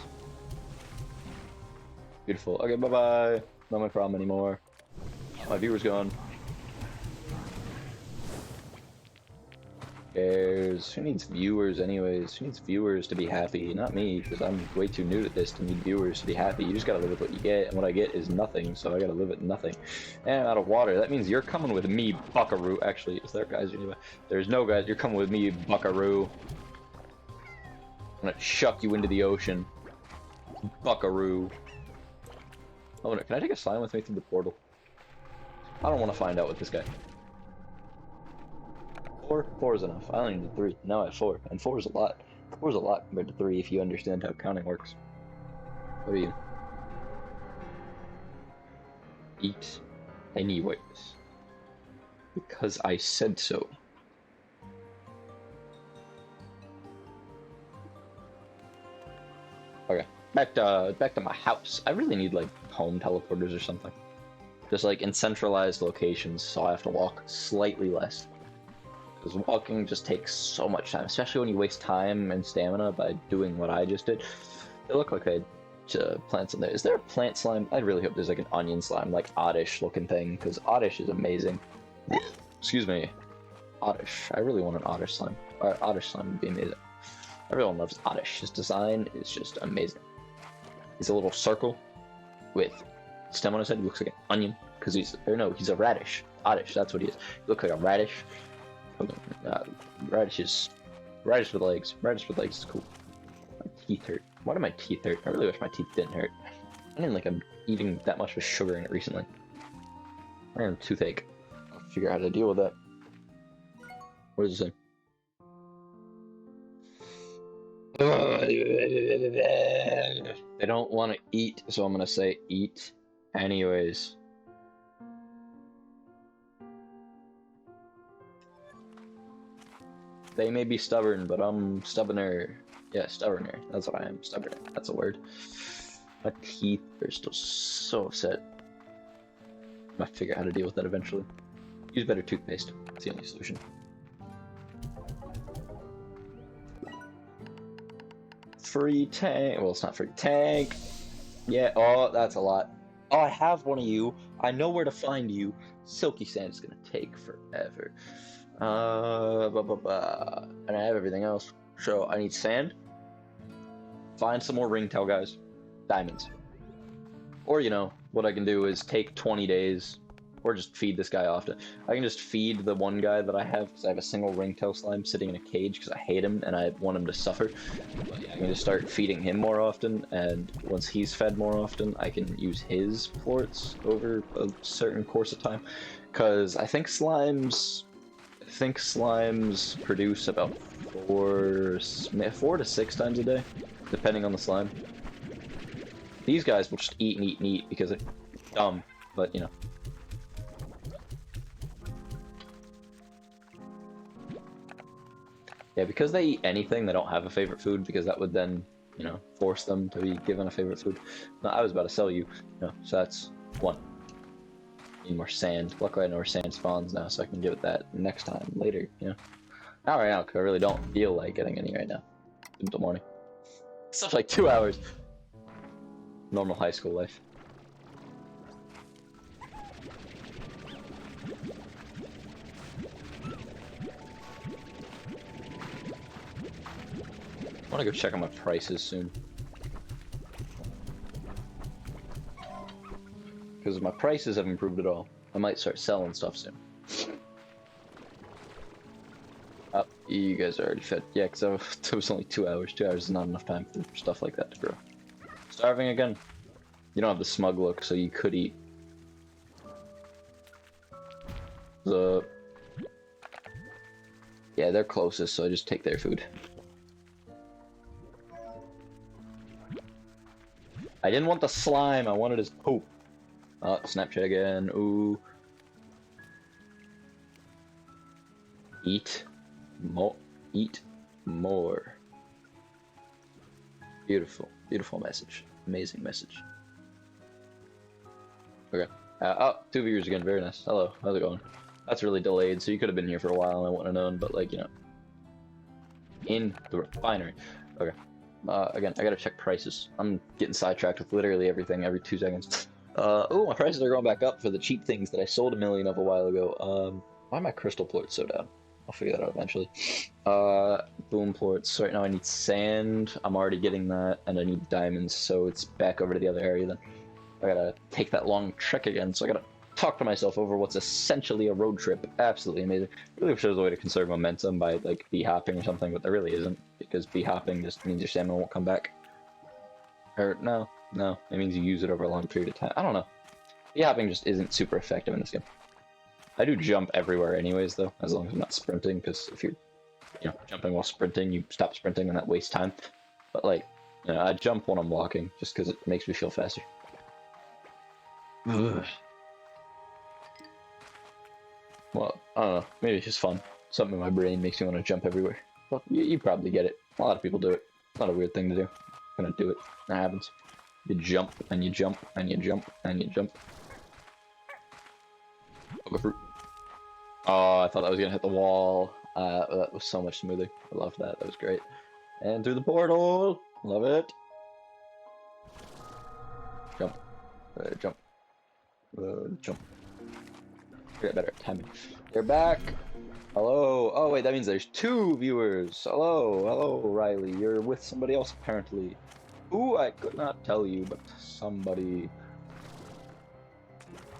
Beautiful. Okay, bye-bye. Not my problem anymore. My viewer's gone. Cares? Who needs viewers anyways? Who needs viewers to be happy? Not me, because I'm way too new to this to need viewers to be happy. You just gotta live with what you get, and what I get is nothing, so I gotta live with nothing. And I'm out of water. That means you're coming with me, buckaroo. Actually, is there guys anyway? There's no guys. You're coming with me, buckaroo. I'm gonna chuck you into the ocean. Buckaroo. Oh, no, can I take a slime with me through the portal? I don't want to find out with this guy. 4 is enough. I only need 3. Now I have 4. And 4 is a lot. 4 is a lot compared to 3 if you understand how counting works. What are you? Eat anyways. Because I said so. Okay. Back to my house. I really need like home teleporters or something. Just like in centralized locations, so I have to walk slightly less. Because walking just takes so much time, especially when you waste time and stamina by doing what I just did. They look like I plants in there. Is there a plant slime? I really hope there's like an onion slime, like Oddish looking thing, because Oddish is amazing. Excuse me. Oddish. I really want an Oddish slime. Oddish slime would be amazing. Everyone loves Oddish. His design is just amazing. He's a little circle with stem on his head. He looks like an onion, because he's a radish. Oddish, that's what he is. He looks like a radish. Radish with legs. Radish with legs is cool. My teeth hurt. Why do my teeth hurt? I really wish my teeth didn't hurt. I didn't like I'm eating that much with sugar in it recently. I have a toothache. I'll figure out how to deal with that. What does it say? They don't want to eat, so I'm gonna say eat anyways. They may be stubborn, but I'm stubborner. Yeah, stubborner. That's what I am. Stubborn. That's a word. My teeth are still so upset. I might figure out how to deal with that eventually. Use better toothpaste. That's the only solution. Free tank. Well, it's not free tank. Yeah. Oh, that's a lot. Oh, I have one of you. I know where to find you. Silky sand is gonna take forever. And I have everything else. So I need sand. Find some more ringtail guys. Diamonds. Or, you know, what I can do is take 20 days. Or just feed this guy often. I can just feed the one guy that I have, because I have a single ringtail slime sitting in a cage, because I hate him and I want him to suffer. But yeah, I can just start feeding him more often, and once he's fed more often, I can use his plorts over a certain course of time. Because I think slimes produce about 4 to 6 times a day, depending on the slime. These guys will just eat and eat and eat because they're dumb, but you know. Yeah, because they eat anything, they don't have a favorite food, because that would then, you know, force them to be given a favorite food. No, I was about to sell you. No, so that's 1. Need more sand. Luckily I know where sand spawns now, so I can give it that next time, later, you know? Not right now, because I really don't feel like getting any right now. Until morning. Stuff like 2 hours. Normal high school life. I want to go check on my prices soon. Because if my prices have improved at all, I might start selling stuff soon. Oh, you guys are already fed. Yeah, because it was only 2 hours. 2 hours is not enough time for stuff like that to grow. Starving again? You don't have the smug look, so you could eat. Yeah, they're closest, so I just take their food. I didn't want the slime, I wanted his poop. Oh, Snapchat again. Ooh. Eat more. Eat more. Beautiful. Beautiful message. Amazing message. Okay. Oh, 2 viewers again. Very nice. Hello. How's it going? That's really delayed, so you could have been here for a while and I wouldn't have known, but like, you know. In the refinery. Okay. Again, I gotta check prices. I'm getting sidetracked with literally everything every 2 seconds. Oh, my prices are going back up for the cheap things that I sold 1 million of a while ago. Why are my crystal plorts so down? I'll figure that out eventually. Boom plorts. So right now I need sand. I'm already getting that, and I need diamonds, so it's back over to the other area then. I gotta take that long trek again, so I gotta talk to myself over what's essentially a road trip. Absolutely amazing. Really wish there was a way to conserve momentum by, like, bee hopping or something, but there really isn't, because bee hopping just means your stamina won't come back. Or, no, it means you use it over a long period of time. I don't know. Bee hopping just isn't super effective in this game. I do jump everywhere anyways, though, as long as I'm not sprinting, because if you're, you know, jumping while sprinting, you stop sprinting and that wastes time. But, like, you know, I jump when I'm walking, just because it makes me feel faster. Ugh. Well, I don't know, maybe it's just fun. Something in my brain makes me want to jump everywhere. Well, you probably get it. A lot of people do it. It's not a weird thing to do. I'm gonna do it. That happens. You jump, and you jump, and you jump, and you jump. Pogo fruit. Oh, I thought I was gonna hit the wall. That was so much smoother. I loved that. That was great. And through the portal! Love it. Jump. Jump. Jump. Get better at timing. You're back! Hello! Oh wait, that means there's 2 viewers! Hello, Riley. You're with somebody else apparently. Who? I could not tell you, but somebody.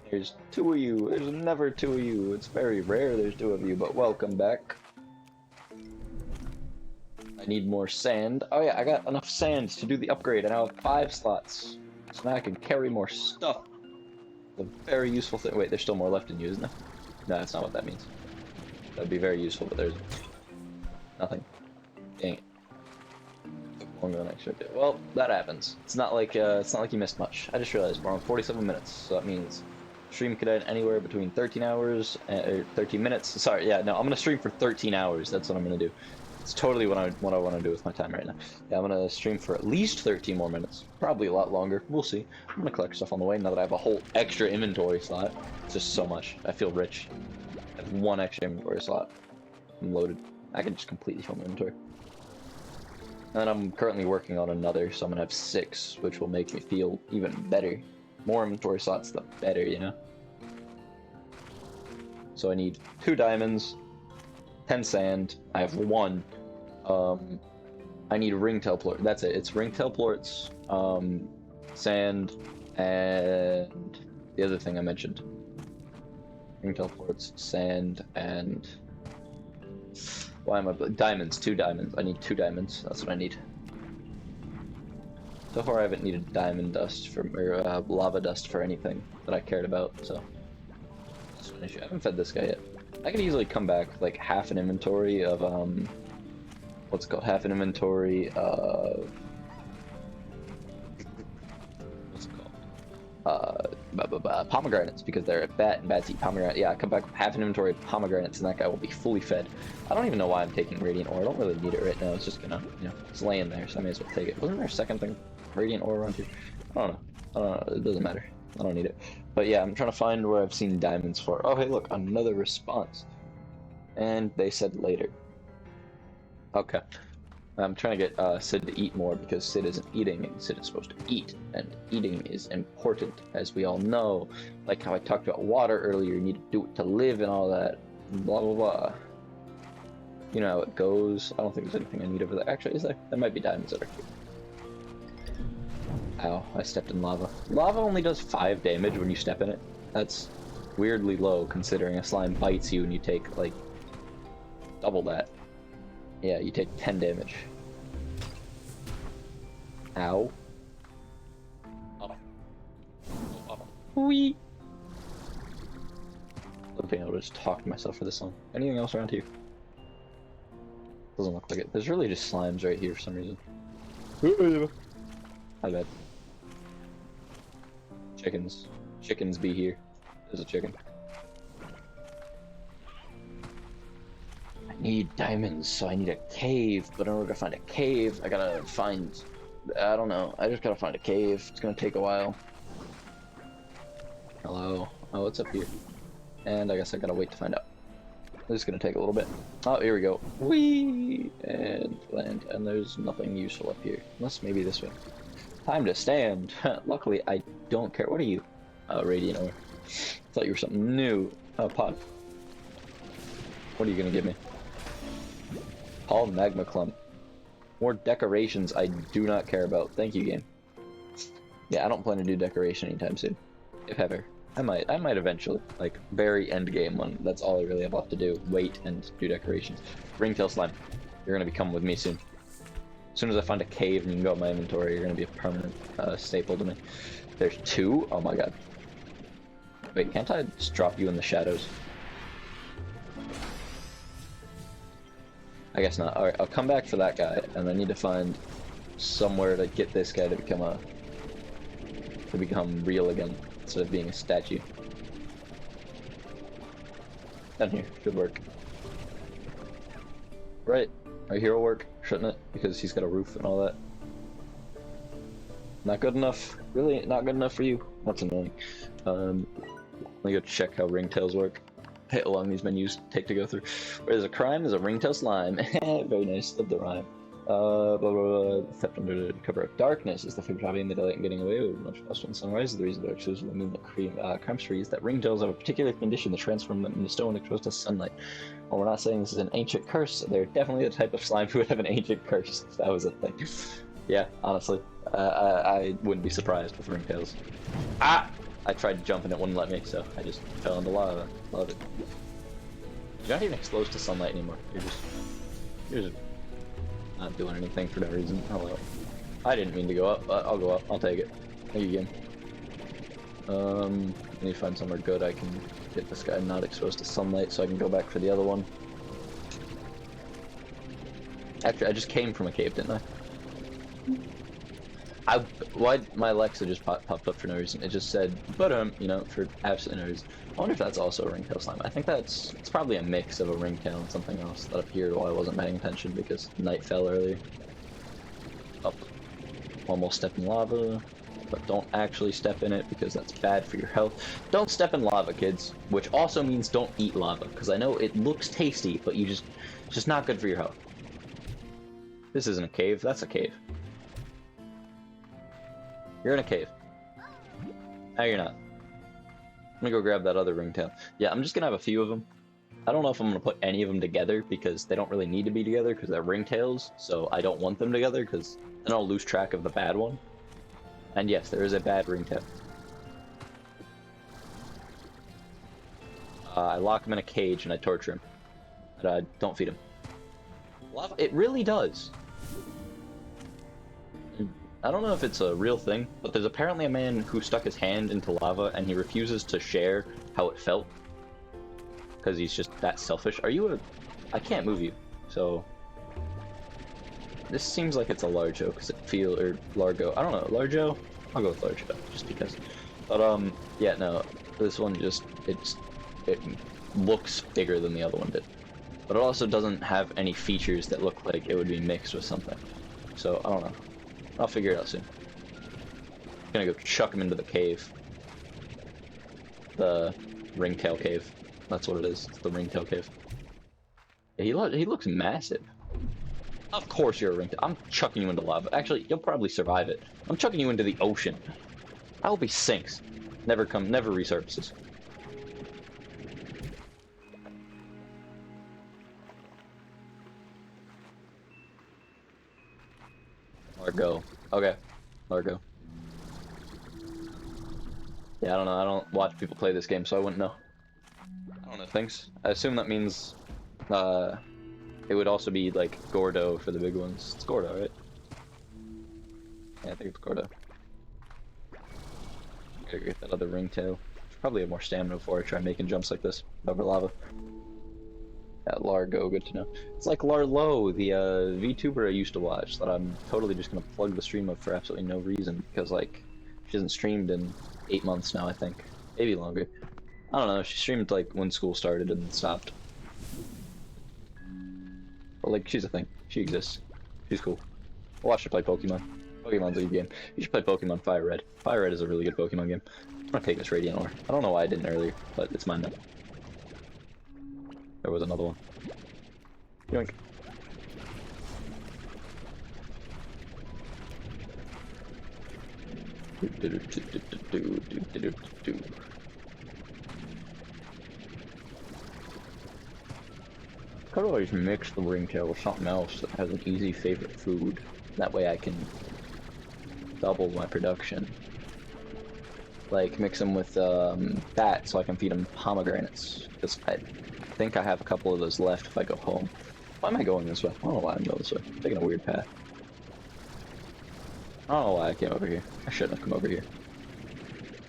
There's 2 of you. There's never 2 of you. It's very rare there's 2 of you, but welcome back. I need more sand. Oh yeah, I got enough sand to do the upgrade. I now have 5 slots. So now I can carry more stuff. A very useful thing. Wait, there's still more left in you, isn't there? No, that's not what that means. That'd be very useful, but there's nothing. Dang it. Longer than I expected. Well, that happens. It's not like you missed much. I just realized we're on 47 minutes, so that means stream could end anywhere between 13 hours or 13 minutes. Sorry, yeah, no, I'm gonna stream for 13 hours. That's what I'm gonna do. It's totally what I want to do with my time right now. Yeah, I'm gonna stream for at least 13 more minutes. Probably a lot longer. We'll see. I'm gonna collect stuff on the way now that I have a whole extra inventory slot. It's just so much. I feel rich. I have 1 extra inventory slot. I'm loaded. I can just completely fill my inventory. And then I'm currently working on another, so I'm gonna have 6, which will make me feel even better. More inventory slots, the better, you know? So I need 2 diamonds, 10 sand, I have 1. I need ringtail plort. That's it. It's ringtail plorts, sand, and the other thing I mentioned. Ringtail plorts, sand, and why am I diamonds? 2 diamonds. I need 2 diamonds. That's what I need. So far, I haven't needed diamond dust for or lava dust for anything that I cared about. So that's an issue. I haven't fed this guy yet. I could easily come back with like half an inventory of what's it called? Half an inventory of what's it called? Pomegranates, because they're a bat and bats eat pomegranate. Yeah, I come back with half an inventory of pomegranates and that guy will be fully fed. I don't even know why I'm taking radiant ore. I don't really need it right now. It's just gonna, you know, it's laying there, so I may as well take it. Wasn't there a second thing? Radiant ore around here? I don't know. It doesn't matter. I don't need it. But yeah, I'm trying to find where I've seen diamonds for. Oh, hey, look, another response. And they said later. Okay. I'm trying to get Sid to eat more because Sid isn't eating and Sid is supposed to eat, and eating is important, as we all know. Like how I talked about water earlier, you need to do it to live and all that. Blah blah blah. You know how it goes. I don't think there's anything I need over there. Actually, is there? There might be diamonds over here. Ow, I stepped in lava. Lava only does 5 damage when you step in it. That's weirdly low considering a slime bites you and you take like double that. Yeah, you take 10 damage. Ow. Oh. Oh. Wee. Love being able to just talk to myself for this long. Anything else around here? Doesn't look like it. There's really just slimes right here for some reason. My bad. Chickens. Chickens be here. There's a chicken. I need diamonds, so I need a cave. But in order to find a cave, I gotta find... I don't know. I just gotta find a cave. It's gonna take a while. Hello. Oh, what's up here? And I guess I gotta wait to find out. This is gonna take a little bit. Oh, here we go. Whee! And land. And there's nothing useful up here. Unless maybe this way. Time to stand. Luckily, I don't care. What are you? Radiant ore. Thought you were something new. Oh, pod. What are you gonna give me? Paul Magma Clump. More decorations I do not care about. Thank you, game. Yeah, I don't plan to do decoration anytime soon. If ever. I might eventually. Like, very end game when that's all I really have left to do. Wait and do decorations. Ringtail slime. You're gonna be coming with me soon. As soon as I find a cave and you can go in my inventory, you're gonna be a permanent staple to me. There's 2? Oh my god. Wait, can't I just drop you in the shadows? I guess not. Alright, I'll come back for that guy, and I need to find somewhere to get this guy to become real again, instead of being a statue. Down here. Should work. Right. Right here will work, shouldn't it? Because he's got a roof and all that. Not good enough. Really not good enough for you? That's annoying. Let me go check how ringtails work. How long these menus take to go through. Where there's a crime, there's a ringtail slime. Very nice. Love the rhyme. Blah, blah, blah. Theft under the cover of darkness is the favorite hobby, and the delight in getting away with much faster than sunrise. The reason they're exclusively mean that crimes free is that ringtails have a particular condition that transform them into stone exposed to sunlight. While we're not saying this is an ancient curse, they're definitely the type of slime who would have an ancient curse if that was a thing. Yeah, honestly, I wouldn't be surprised with ringtails. Ah! I tried to jump and it wouldn't let me, so I just fell into lava. Love it. You're not even exposed to sunlight anymore. You're just not doing anything for no reason. Hello. I didn't mean to go up, but I'll go up. I'll take it. Thank you again. I need to find somewhere good I can get this guy not exposed to sunlight so I can go back for the other one. Actually, I just came from a cave, didn't I? Why my Alexa just popped up for no reason? It just said, but you know, for absolutely no reason. I wonder if that's also a ringtail slime. I think it's probably a mix of a ringtail and something else that appeared while I wasn't paying attention because night fell earlier. Up. Almost step in lava, but don't actually step in it because that's bad for your health. Don't step in lava, kids, which also means don't eat lava because I know it looks tasty, but it's just not good for your health. This isn't a cave, that's a cave. You're in a cave. No, you're not. I'm gonna go grab that other ringtail. Yeah, I'm just gonna have a few of them. I don't know if I'm gonna put any of them together because they don't really need to be together because they're ringtails, so I don't want them together because then I'll lose track of the bad one. And yes, there is a bad ringtail. I lock him in a cage and I torture him. But I don't feed him. Lava, it really does. I don't know if it's a real thing, but there's apparently a man who stuck his hand into lava and he refuses to share how it felt. Because he's just that selfish. Are you a... I can't move you, so... This seems like it's a Largo, because or Largo. I don't know, Largo? I'll go with Largo, just because. But, yeah, no. This one just... It looks bigger than the other one did. But it also doesn't have any features that look like it would be mixed with something. So, I don't know. I'll figure it out soon. I'm gonna go chuck him into the cave. The ringtail cave. That's what it is. It's the ringtail cave. Yeah, he looks massive. Of course you're a ringtail. I'm chucking you into lava. Actually, you'll probably survive it. I'm chucking you into the ocean. I hope he sinks. Never resurfaces. Largo. Okay. Largo. Yeah, I don't know. I don't watch people play this game, so I wouldn't know. I don't know things. I assume that means, it would also be like Gordo for the big ones. It's Gordo, right? Yeah, I think it's Gordo. Gotta get that other ringtail. Probably have more stamina before I try making jumps like this over lava. Yeah, Largo, good to know. It's like Larlo, the VTuber I used to watch that I'm totally just gonna plug the stream of for absolutely no reason because like she hasn't streamed in 8 months now, I think, maybe longer. I don't know. She streamed like when school started and stopped. But like she's a thing. She exists. She's cool. Watch her play Pokemon. Pokemon's a good game. You should play Pokemon Fire Red. Fire Red is a really good Pokemon game. I'm gonna take this Radiant Ore. I don't know why I didn't earlier, but it's mine now. There was another one. Yoink. Could always mix the ringtail with something else that has an easy favorite food. That way I can double my production. Like mix them with bats so I can feed them pomegranates. Because I think I have a couple of those left if I go home. Why am I going this way? I don't know why I'm going this way. I'm taking a weird path. I don't know why I came over here. I shouldn't have come over here.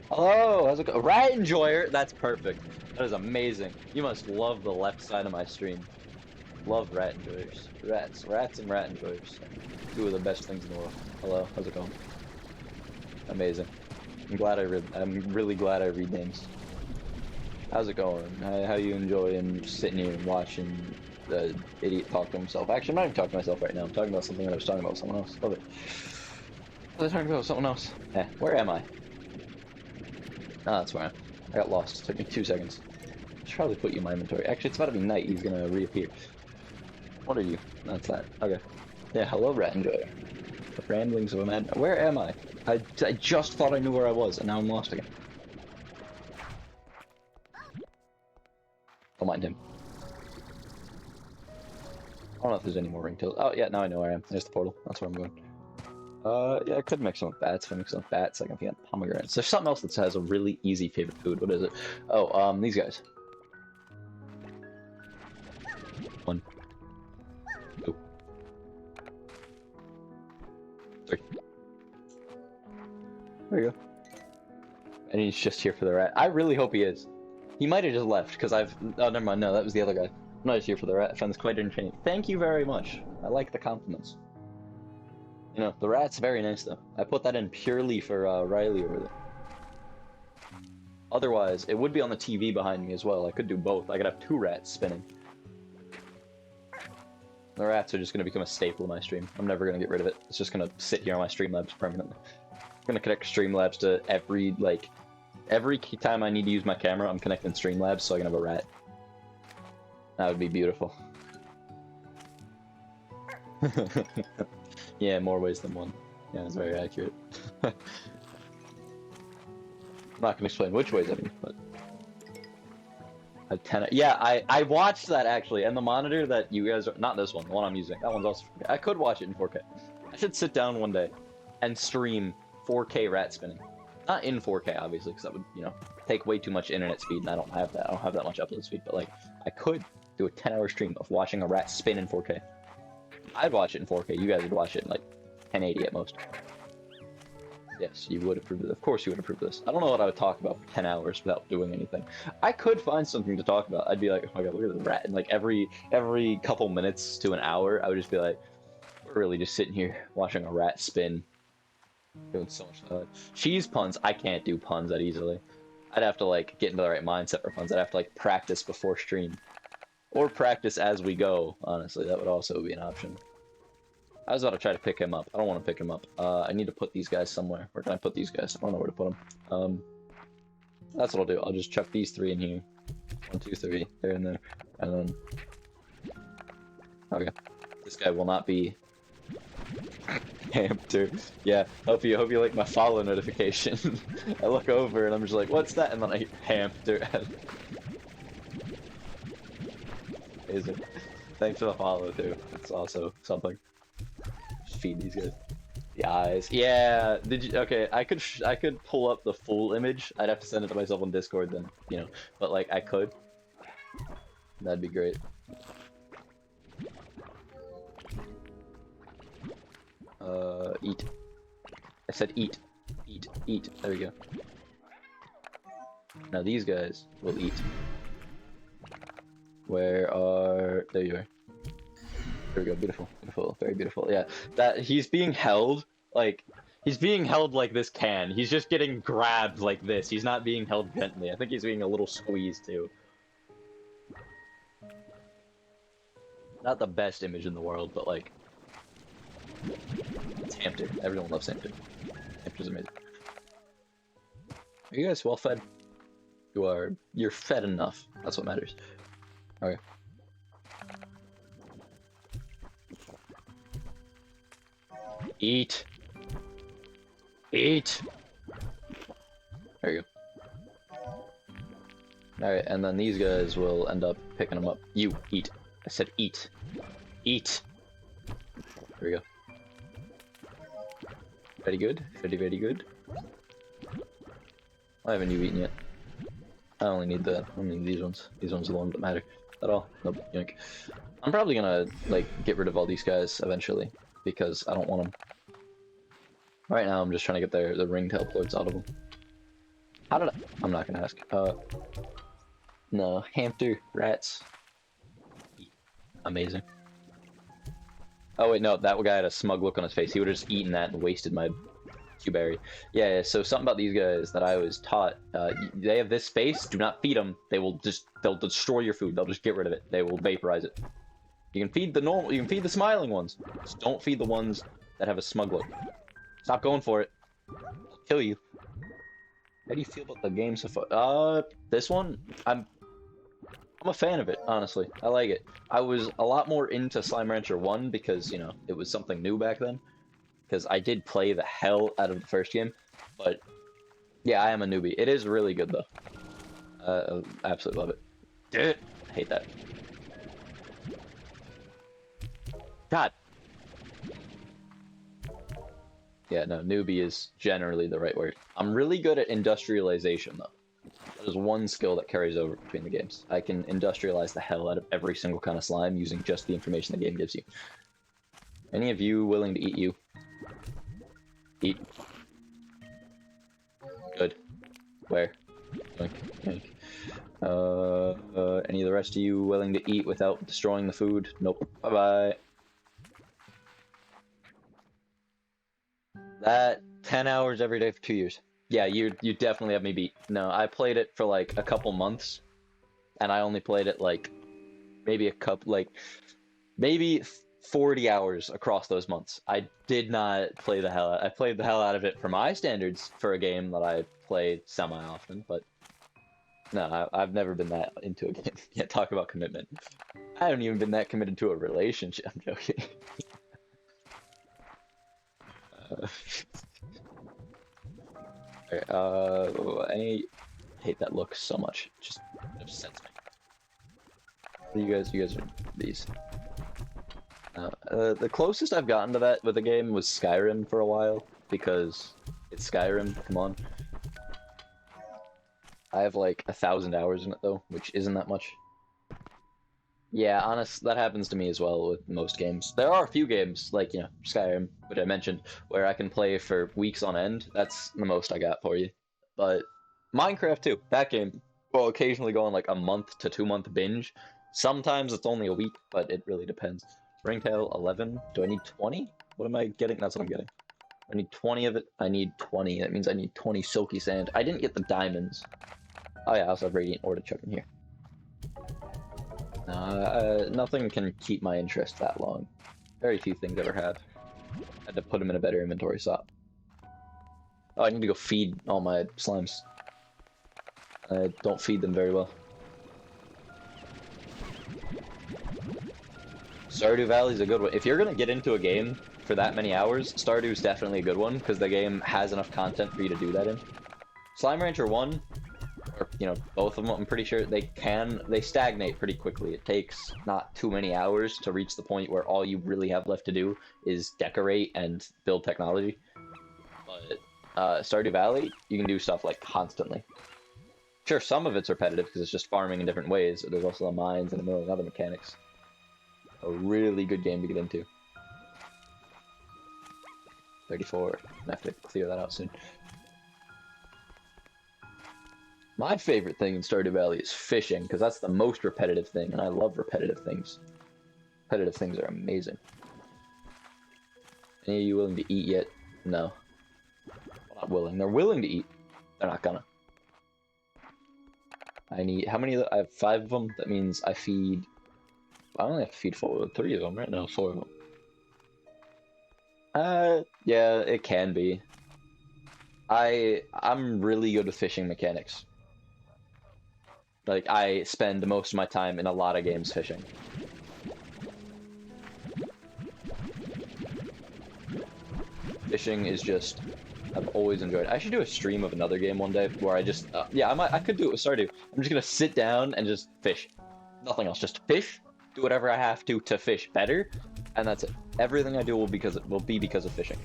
Hello, how's it go? Rat Enjoyer! That's perfect. That is amazing. You must love the left side of my stream. Love Rat Enjoyers. Rats and Rat Enjoyers. Two of the best things in the world. Hello, how's it going? Amazing. I'm really glad I read names. How's it going? How you enjoying sitting here and watching the idiot talk to himself? Actually, I'm not even talking to myself right now. I'm talking about something that I was talking about with someone else. Love it. I was talking about someone else. Eh, where am I? Ah, that's where I am. I got lost. It took me 2 seconds. I should probably put you in my inventory. Actually, it's about to be night. He's gonna reappear. What are you? That's that. Okay. Yeah, hello, Rat Enjoyer. The ramblings of a mad... Where am I? I just thought I knew where I was, and now I'm lost again. Don't mind him. I don't know if there's any more ringtails. Oh, yeah, now I know where I am. There's the portal. That's where I'm going. Yeah, I could mix them with bats. If I mix them with bats, I can feed on pomegranates. There's something else that has a really easy favorite food. What is it? Oh, these guys. One. Two. Three. There you go. And he's just here for the rat. I really hope he is. He might have just left, because I've... Oh, never mind. No, that was the other guy. I'm not just here for the rat. I found this quite entertaining. Thank you very much. I like the compliments. You know, the rat's very nice, though. I put that in purely for Riley over there. Otherwise, it would be on the TV behind me as well. I could do both. I could have 2 rats spinning. The rats are just going to become a staple of my stream. I'm never going to get rid of it. It's just going to sit here on my Streamlabs permanently. I'm going to connect Streamlabs to every time I need to use my camera, I'm connecting Streamlabs so I can have a rat. That would be beautiful. Yeah, more ways than one. Yeah, that's very accurate. I'm not gonna explain which ways I mean, but... Yeah, I watched that actually, and the monitor that you guys are... Not this one, the one I'm using. That one's also 4K. I could watch it in 4K. I should sit down one day and stream 4K rat spinning. Not in 4K, obviously, because that would, you know, take way too much internet speed, and I don't have that. I don't have that much upload speed, but, like, I could do a 10-hour stream of watching a rat spin in 4K. I'd watch it in 4K. You guys would watch it in, like, 1080 at most. Yes, you would approve of this. Of course you would approve of this. I don't know what I would talk about for 10 hours without doing anything. I could find something to talk about. I'd be like, oh my god, look at the rat. And, like, every couple minutes to an hour, I would just be like, we're really just sitting here watching a rat spin. Doing so much cheese puns. I can't do puns that easily. I'd have to like get into the right mindset for puns. I'd have to like practice before stream, or practice as we go. Honestly, that would also be an option. I was about to try to pick him up. I don't want to pick him up. I need to put these guys somewhere. Where can I put these guys? I don't know where to put them. That's what I'll do. I'll just chuck these 3 in here. 1, 2, 3, there and there, and then. Okay. This guy will not be hamster. Yeah, hope you like my follow notification. I look over and I'm just like, what's that? And then I hamster. Amazing. Thanks for the follow too. That's also something. Just feed these guys. The eyes. Yeah. Did you? Okay. I could pull up the full image. I'd have to send it to myself on Discord then, you know. But like I could. That'd be great. Eat. I said eat. Eat. Eat. There we go. Now these guys will eat. Where are... There you are. There we go. Beautiful. Beautiful. Very beautiful. Yeah. That he's being held like... He's being held like this can. He's just getting grabbed like this. He's not being held gently. I think he's being a little squeezed too. Not the best image in the world, but like... It's Hamster. Everyone loves Hamster. Hamster's amazing. Are you guys well fed? You're fed enough. That's what matters. Okay. Eat. Eat. There you go. Alright, and then these guys will end up picking them up. You, eat. I said eat. Eat. There we go. Very good. Very, very good. Why haven't you eaten yet? I only need these ones. These ones are the ones that matter. At all. Nope. Yoink. I'm probably gonna, like, get rid of all these guys eventually. Because I don't want them. Right now, I'm just trying to get the ring teleports out of them. How did I... I'm not gonna ask. No. Hamster. Rats. Amazing. Oh wait, no, that guy had a smug look on his face. He would have just eaten that and wasted my Q-berry. Yeah, so something about these guys that I was taught, they have this face, do not feed them. They'll destroy your food. They'll just get rid of it. They will vaporize it. You can feed you can feed the smiling ones. Just don't feed the ones that have a smug look. Stop going for it. I'll kill you. How do you feel about the game so far? This one, I'm a fan of it, honestly. I like it. I was a lot more into Slime Rancher 1 because, you know, it was something new back then. Because I did play the hell out of the first game. But, yeah, I am a newbie. It is really good, though. I absolutely love it. I hate that. God! Yeah, no, newbie is generally the right word. I'm really good at industrialization, though. That is one skill that carries over between the games. I can industrialize the hell out of every single kind of slime using just the information the game gives you. Any of you willing to eat you? Eat. Good. Where? Yoink. Yoink. Any of the rest of you willing to eat without destroying the food? Nope. Bye-bye. That 10 hours every day for 2 years. Yeah, you definitely have me beat. No, I played it for like a couple months, and I only played it like maybe maybe 40 hours across those months. I did not play the hell out. I played the hell out of it for my standards for a game that I play semi-often, but no, I've never been that into a game. Yeah, talk about commitment. I haven't even been that committed to a relationship. I'm joking. I hate that look so much. It just upsets me. You guys are these. The closest I've gotten to that with a game was Skyrim for a while, because it's Skyrim, come on. I have like 1,000 hours in it though, which isn't that much. Yeah, honest, that happens to me as well with most games. There are a few games, like, you know, Skyrim, which I mentioned, where I can play for weeks on end. That's the most I got for you. But Minecraft too, that game will occasionally go on like a month to 2 month binge. Sometimes it's only a week, but it really depends. Ringtail 11, do I need 20? What am I getting? That's what I'm getting. I need 20 of it. I need 20. That means I need 20 silky sand. I didn't get the diamonds. Oh yeah, I also have radiant Artichoke in here. Nothing can keep my interest that long. Very few things ever have. I had to put them in a better inventory slot. Oh, I need to go feed all my slimes. I don't feed them very well. Stardew Valley is a good one. If you're gonna get into a game for that many hours, Stardew's definitely a good one because the game has enough content for you to do that in. Slime Rancher 1, or both of them, I'm pretty sure they stagnate pretty quickly. It takes not too many hours to reach the point where all you really have left to do is decorate and build technology. But Stardew Valley, you can do stuff like constantly. Sure, some of it's repetitive because it's just farming in different ways. There's also the mines and a million other mechanics. A really good game to get into. 34. I have to clear that out soon. My favorite thing in Stardew Valley is fishing, because that's the most repetitive thing, and I love repetitive things. Repetitive things are amazing. Any of you willing to eat yet? No. Well, not willing. They're willing to eat. They're not gonna. I need... How many? I have 5 of them. That means I feed... I only have to feed 3 of them, right? No, 4 of them. Yeah, it can be. I'm really good with fishing mechanics. Like, I spend most of my time in a lot of games fishing. Fishing is just... I've always enjoyed it. I should do a stream of another game one day where I just... yeah, I could do it with Stardew. I'm just gonna sit down and just fish. Nothing else, just fish. Do whatever I have to fish better, and that's it. Everything I do will be because of fishing.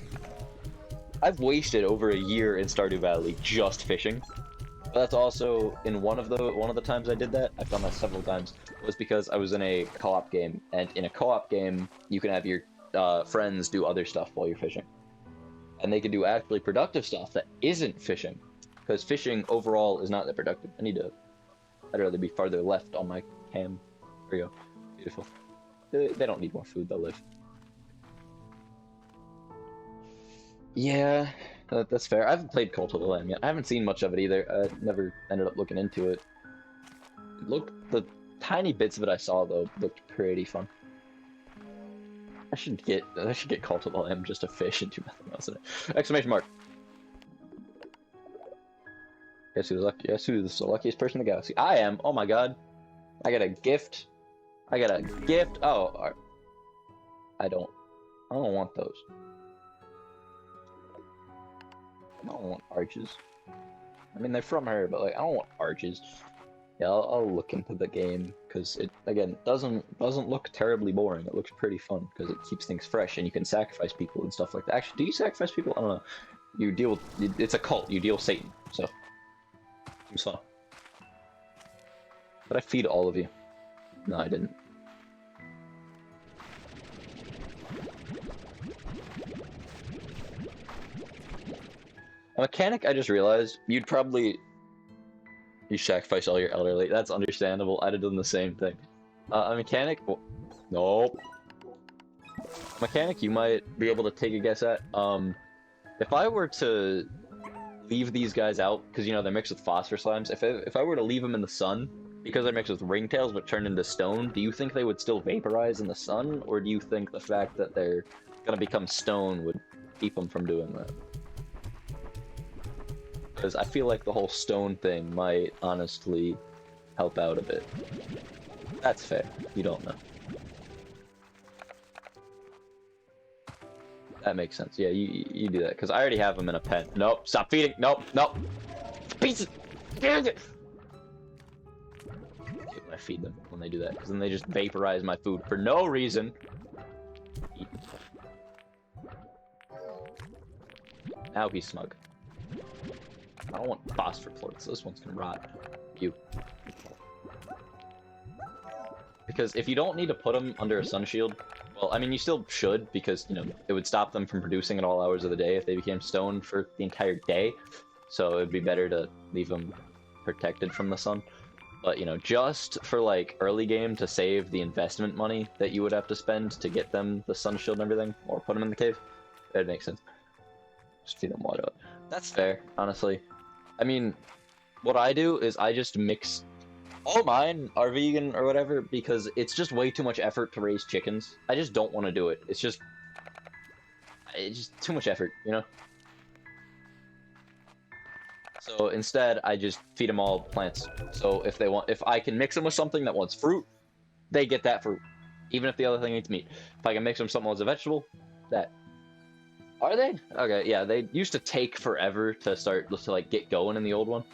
I've wasted over a year in Stardew Valley just fishing. But that's also in one of the times I did that. I've done that several times. Was because I was in a co-op game, and in a co-op game, you can have your friends do other stuff while you're fishing, and they can do actually productive stuff that isn't fishing, because fishing overall is not that productive. I'd rather be farther left on my cam. There you go. Beautiful. They don't need more food. They'll live. Yeah. That's fair. I haven't played Cult of the Lamb yet. I haven't seen much of it either. I never ended up looking into it. The tiny bits of it I saw though looked pretty fun. I should get Cult of the Lamb just to fish and do nothing else in it. Exclamation mark. Guess who's the luckiest person in the galaxy? I am. Oh my god. I got a gift. Oh, I don't want those. I don't want arches. I mean, they're from her, but like, I don't want arches. Yeah, I'll look into the game because it again doesn't look terribly boring. It looks pretty fun because it keeps things fresh and you can sacrifice people and stuff like that. Actually, do you sacrifice people? I don't know. You deal with it's a cult. You deal with Satan, so it's fun. But I feed all of you. No, I didn't. A mechanic, I just realized, you sacrifice all your elderly. That's understandable. I'd have done the same thing. A mechanic, nope. A mechanic you might be able to take a guess at. If I were to leave these guys out, because they're mixed with phosphor slimes, if I were to leave them in the sun, because they're mixed with ringtails but turned into stone, do you think they would still vaporize in the sun, or do you think the fact that they're gonna become stone would keep them from doing that? Because I feel like the whole stone thing might honestly help out a bit. That's fair. You don't know. That makes sense. Yeah, you do that. Because I already have them in a pen. Nope. Stop feeding. Nope. Nope. Pieces. When I feed them when they do that. Because then they just vaporize my food for no reason. Eat. Now he's smug. I don't want phosphor floats. Those ones can rot. You. Because if you don't need to put them under a sun shield, well, I mean, you still should, because, it would stop them from producing at all hours of the day if they became stone for the entire day. So it'd be better to leave them protected from the sun. But, just for, like, early game to save the investment money that you would have to spend to get them the sun shield and everything, or put them in the cave, it makes sense. Just feed them water. That's fair, honestly. I mean, what I do is I just mix... All mine are vegan or whatever because it's just way too much effort to raise chickens. I just don't want to do it. It's just too much effort, So instead, I just feed them all plants. So if I can mix them with something that wants fruit, they get that fruit. Even if the other thing eats meat. If I can mix them something as a vegetable, that. Are they? Okay, yeah, they used to take forever to start to like get going in the old one.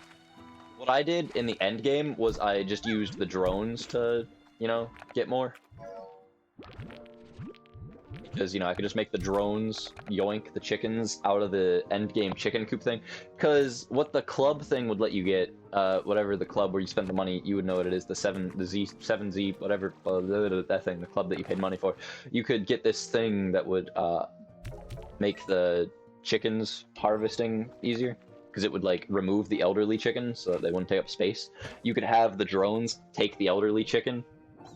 What I did in the end game was I just used the drones to, you know, get more. Because, you know, I could just make the drones yoink the chickens out of the end game chicken coop thing. Because what the club thing would let you get, whatever the club where you spend the money, you would know what it is, the Z7Z, whatever, that thing, the club that you paid money for. You could get this thing that would, make the chickens harvesting easier. Because it would, like, remove the elderly chickens so that they wouldn't take up space. You could have the drones take the elderly chicken,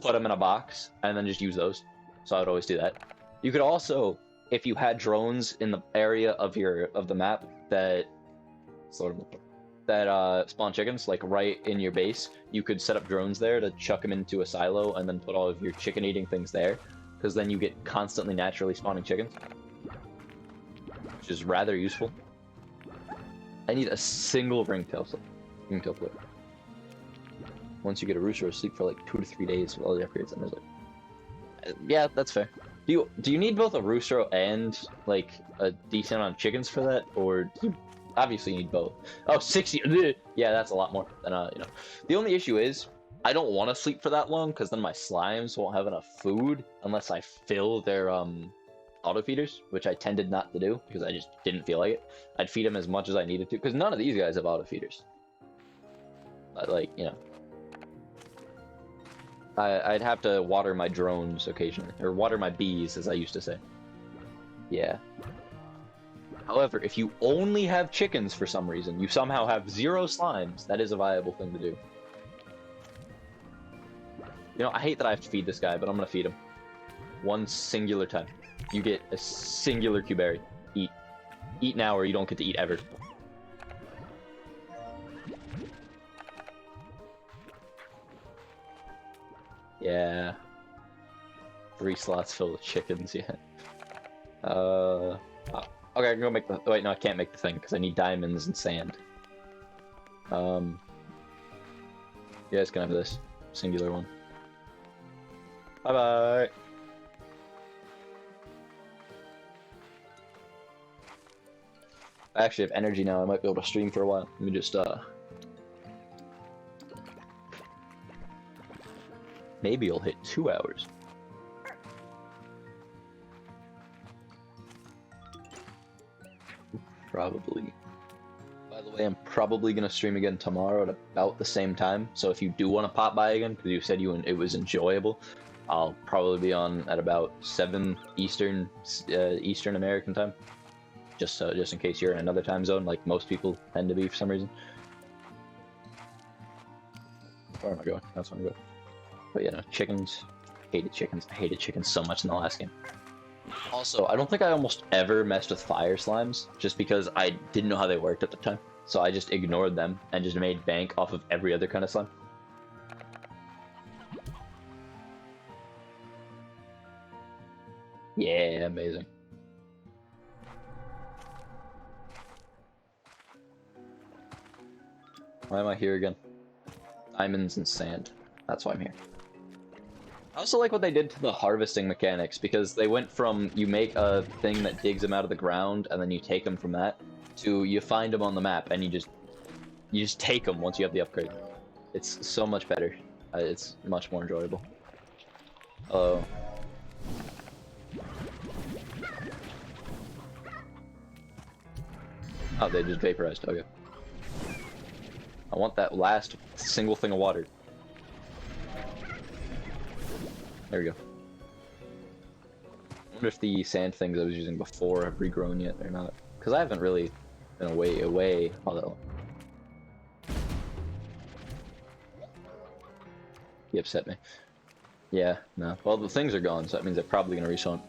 put them in a box, and then just use those. So I would always do that. You could also, if you had drones in the area of the map that spawn chickens, like right in your base, you could set up drones there to chuck them into a silo and then put all of your chicken eating things there, because then you get constantly naturally spawning chickens, which is rather useful. I need a single ringtail flip. Once you get a rooster, sleep for like 2 to 3 days with all the upgrades, and there's like, yeah, that's fair. Do you need both a rooster and like a decent amount of chickens for that, or do you obviously need both? Oh, 60. Yeah, that's a lot more than you know. The only issue is I don't want to sleep for that long because then my slimes won't have enough food unless I fill their auto feeders, which I tended not to do because I just didn't feel like it. I'd feed them as much as I needed to because none of these guys have auto feeders. But like, you know, I'd have to water my drones occasionally, or water my bees, as I used to say. Yeah. However, if you only have chickens for some reason, you somehow have 0 slimes, that is a viable thing to do. You know, I hate that I have to feed this guy, but I'm gonna feed him. One singular time. You get a singular Q-berry. Eat. Eat now or you don't get to eat ever. Yeah. 3 slots filled with chickens, yeah. Oh. Okay, I can go make the... Wait, no, I can't make the thing, because I need diamonds and sand. You guys can have this. Singular one. Bye-bye! I actually have energy now, I might be able to stream for a while. Let me just, maybe you'll hit 2 hours. Probably. By the way, I'm probably gonna stream again tomorrow at about the same time. So if you do want to pop by again, because you said it was enjoyable, I'll probably be on at about 7 Eastern American time. Just in case you're in another time zone, like most people tend to be for some reason. Where am I going? That's where I'm going. But yeah, no, chickens. I hated chickens. I hated chickens so much in the last game. Also, I don't think I almost ever messed with fire slimes, just because I didn't know how they worked at the time. So I just ignored them and just made bank off of every other kind of slime. Yeah, amazing. Why am I here again? Diamonds and sand. That's why I'm here. I also like what they did to the harvesting mechanics, because they went from you make a thing that digs them out of the ground and then you take them from that, to you find them on the map and you just take them once you have the upgrade. It's so much better. It's much more enjoyable. Oh. Oh, they just vaporized. Okay. I want that last single thing of water. There we go. I wonder if the sand things I was using before have regrown yet or not. Because I haven't really been away all that long. He upset me. Yeah, no. Well, the things are gone, so that means they're probably gonna respawn.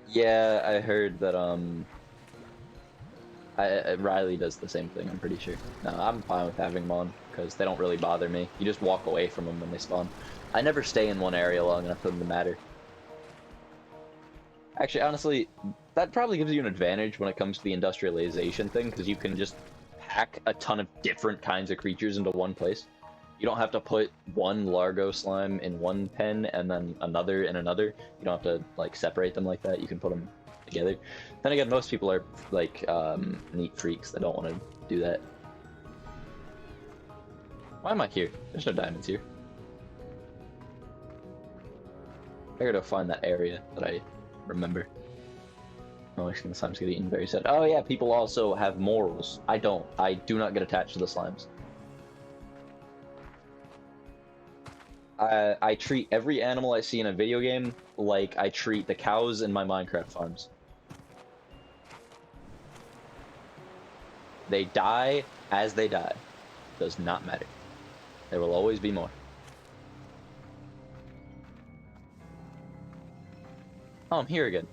Yeah, I heard that, Riley does the same thing, I'm pretty sure. No, I'm fine with having them on, because they don't really bother me. You just walk away from them when they spawn. I never stay in one area long enough for them to matter. Actually, honestly, that probably gives you an advantage when it comes to the industrialization thing, because you can just pack a ton of different kinds of creatures into one place. You don't have to put one Largo slime in one pen and then another in another. You don't have to like separate them like that. You can put them together. Then again, most people are like neat freaks that don't want to do that. Why am I here? There's no diamonds here. I gotta find that area that I remember. Oh, the slimes get eaten very sad. Oh yeah, people also have morals. I don't. I do not get attached to the slimes. I treat every animal I see in a video game like I treat the cows in my Minecraft farms. They die as they die. Does not matter. There will always be more. Oh, I'm here again.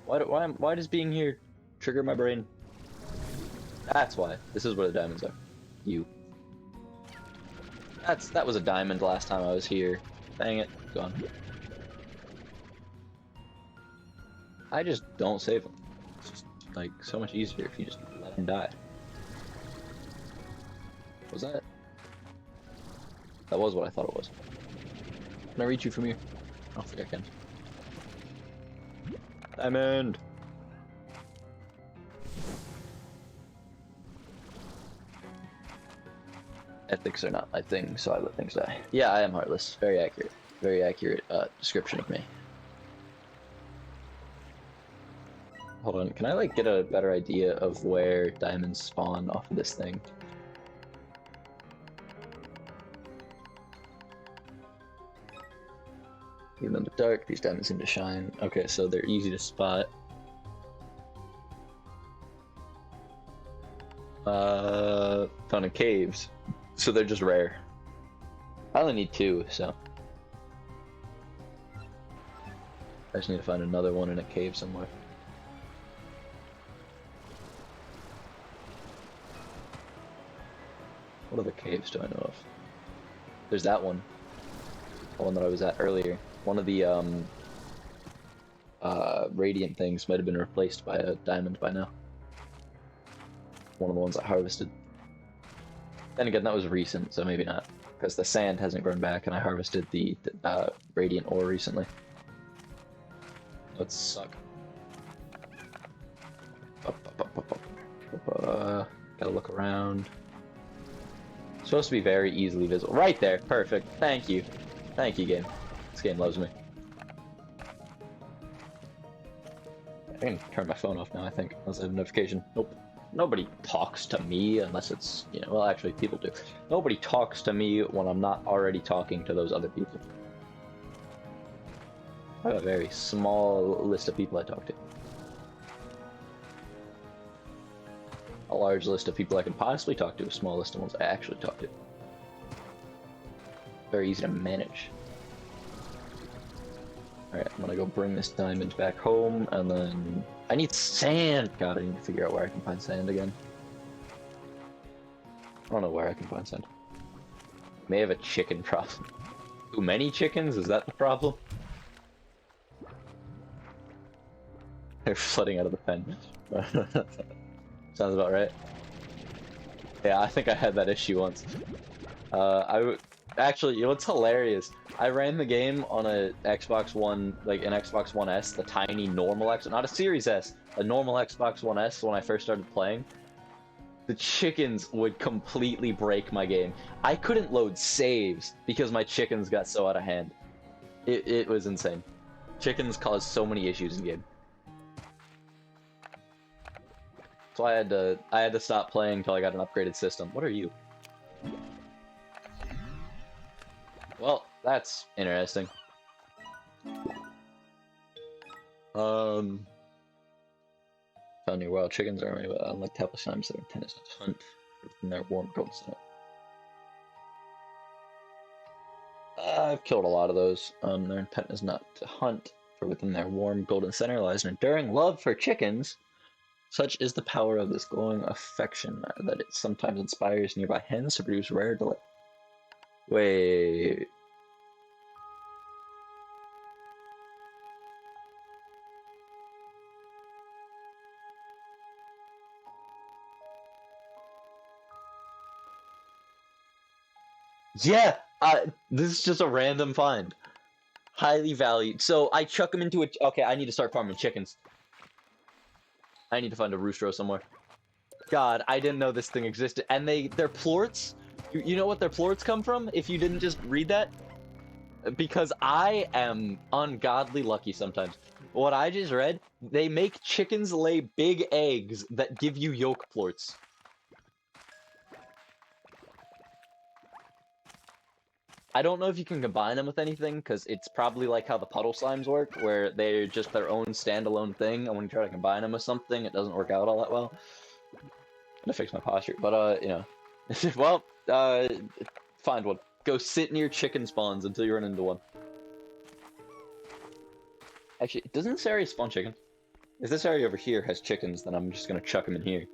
Why does being here trigger my brain? That's why. This is where the diamonds are. You. That was a diamond last time I was here. Dang it, gone. I just don't save them. It's just like so much easier if you just let them die. Was that? That was what I thought it was. Can I reach you from here? I don't think I can. Diamond! Ethics are not my thing, so I let things die. Yeah, I am heartless. Very accurate. Very accurate description of me. Hold on, can I like get a better idea of where diamonds spawn off of this thing? Even in the dark, these diamonds seem to shine. Okay, so they're easy to spot. Found in caves. So they're just rare. I only need 2, so. I just need to find another one in a cave somewhere. What other caves do I know of? There's that one. The one that I was at earlier. One of the, radiant things might have been replaced by a diamond by now. One of the ones I harvested. Then again, that was recent, so maybe not. Because the sand hasn't grown back, and I harvested the radiant ore recently. Let's suck. Gotta look around. It's supposed to be very easily visible. Right there, perfect. Thank you. Thank you, game. This game loves me. I can turn my phone off now, I think, unless I have a notification. Nope. Nobody talks to me unless it's, you know, well, actually, people do. Nobody talks to me when I'm not already talking to those other people. I have a very small list of people I talk to. A large list of people I can possibly talk to, a small list of ones I actually talk to. Very easy to manage. Alright, I'm gonna go bring this diamond back home, and then... I need sand! God, I need to figure out where I can find sand again. I don't know where I can find sand. May have a chicken problem. Too many chickens? Is that the problem? They're flooding out of the pen. Sounds about right. Yeah, I think I had that issue once. Actually, you know what's hilarious? I ran the game on a Xbox One, like an Xbox One S, the tiny normal X, not a Series S, a normal Xbox One S when I first started playing. The chickens would completely break my game. I couldn't load saves because my chickens got so out of hand. It was insane. Chickens cause so many issues in game. So I had to stop playing until I got an upgraded system. What are you? Well, that's interesting. Found your wild chickens are unlike Tappa slimes that are intended to hunt in their warm golden center. I've killed a lot of those. Their intent is not to hunt, for within their warm golden center lies an enduring love for chickens. Such is the power of this glowing affection that it sometimes inspires nearby hens to produce rare delight. Wait. Yeah, this is just a random find. Highly valued. So I chuck them into a... Okay, I need to start farming chickens. I need to find a roostro somewhere. God, I didn't know this thing existed. And they're plorts? You know what their plorts come from? If you didn't just read that? Because I am ungodly lucky sometimes. What I just read, they make chickens lay big eggs that give you yolk plorts. I don't know if you can combine them with anything, because it's probably like how the puddle slimes work, where they're just their own standalone thing, and when you try to combine them with something, it doesn't work out all that well. I'm gonna fix my posture, but, you know. Well, find one. Go sit near chicken spawns until you run into one. Actually, doesn't this area spawn chickens? If this area over here has chickens, then I'm just gonna chuck them in here.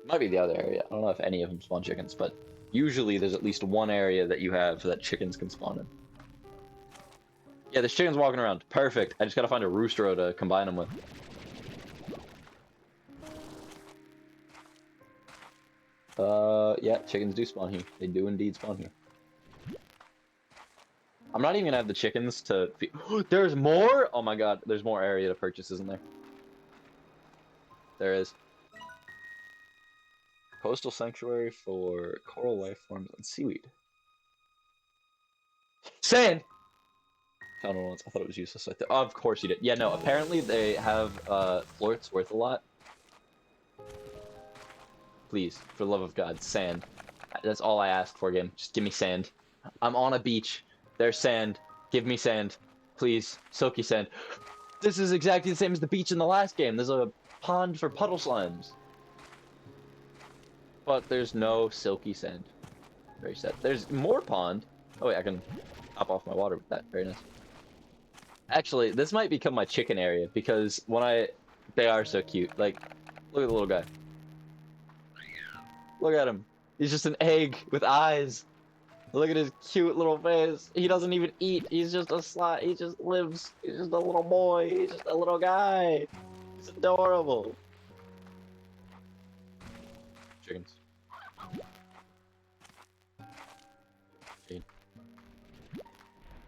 Might be the other area. I don't know if any of them spawn chickens, but usually there's at least one area that you have that chickens can spawn in. Yeah, there's chickens walking around. Perfect. I just gotta find a roostro to combine them with. Yeah, chickens do spawn here. They do indeed spawn here. I'm not even gonna have the chickens to feed. There's more? Oh my god, there's more area to purchase, isn't there? There is. Coastal sanctuary for coral life forms and seaweed. Sand! Found one once. I thought it was useless. Of course you did. Yeah, no, apparently they have plorts worth a lot. Please, for the love of God, sand. That's all I ask for, game. Just give me sand. I'm on a beach. There's sand. Give me sand. Please. Silky sand. This is exactly the same as the beach in the last game. There's a pond for puddle slimes. But there's no silky sand. Very sad. There's more pond. Oh wait, I can top off my water with that. Very nice. Actually, this might become my chicken area, because when they are so cute. Like, look at the little guy. Look at him. He's just an egg with eyes. Look at his cute little face. He doesn't even eat. He's just a slot. He just lives. He's just a little boy. He's just a little guy. He's adorable. Chickens. Chicken.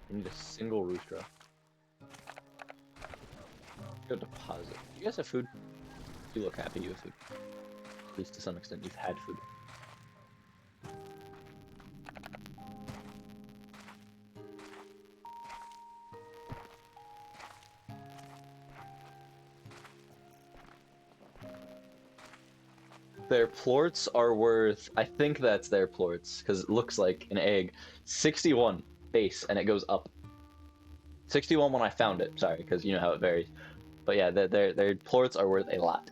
We need a single rooster. Go deposit. You guys have food? You look happy you have food. At least to some extent you've had food. Their plorts are worth, I think that's their plorts, because it looks like an egg. 61 base, and it goes up. 61 when I found it, sorry, because you know how it varies. But yeah, their plorts are worth a lot.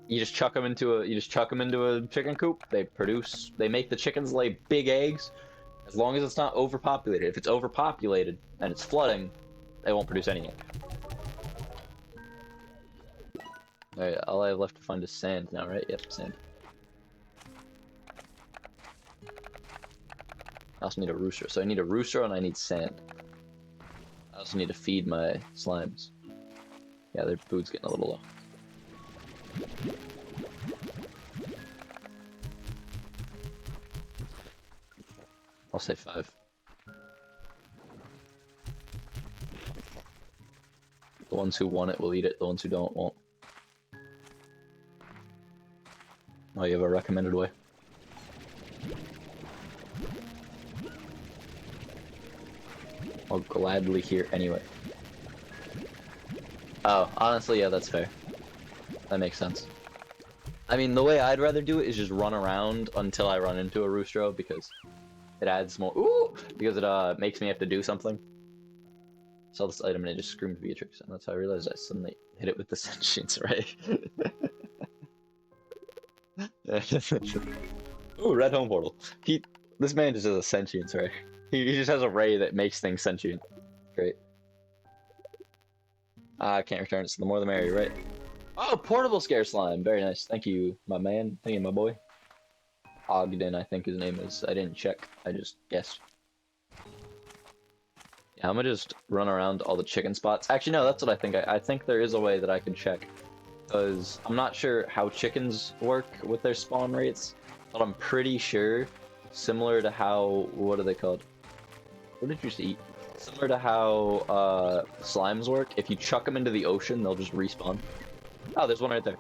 You just chuck them into a chicken coop. They make the chickens lay big eggs. As long as it's not overpopulated. If it's overpopulated and it's flooding, they won't produce any eggs. Alright, all I have left to find is sand now, right? Yep, sand. I also need a rooster. So I need a rooster and I need sand. I also need to feed my slimes. Yeah, their food's getting a little low. I'll say 5. The ones who want it will eat it, the ones who don't won't. Oh, you have a recommended way? I'll gladly hear anyway. Oh, honestly, yeah, that's fair. That makes sense. I mean, the way I'd rather do it is just run around until I run into a roostro, because it adds more— ooh! Because it makes me have to do something. Saw this item and it just screamed Beatrix, and that's how I realized I suddenly hit it with the sentience, right? Ooh, red home portal. This man just has a sentience, right? He just has a ray that makes things sentient. Great. I can't return it, so the more the merrier, right? Oh, portable scare slime. Very nice. Thank you, my man. Thank you, my boy. Ogden, I think his name is. I didn't check. I just guessed. Yeah, I'm gonna just run around all the chicken spots. Actually, no, that's what I think. I think there is a way that I can check. Because I'm not sure how chickens work with their spawn rates, but I'm pretty sure Similar to how, what are they called? What did you just eat? Similar to how slimes work. If you chuck them into the ocean, they'll just respawn. Oh, there's one right there.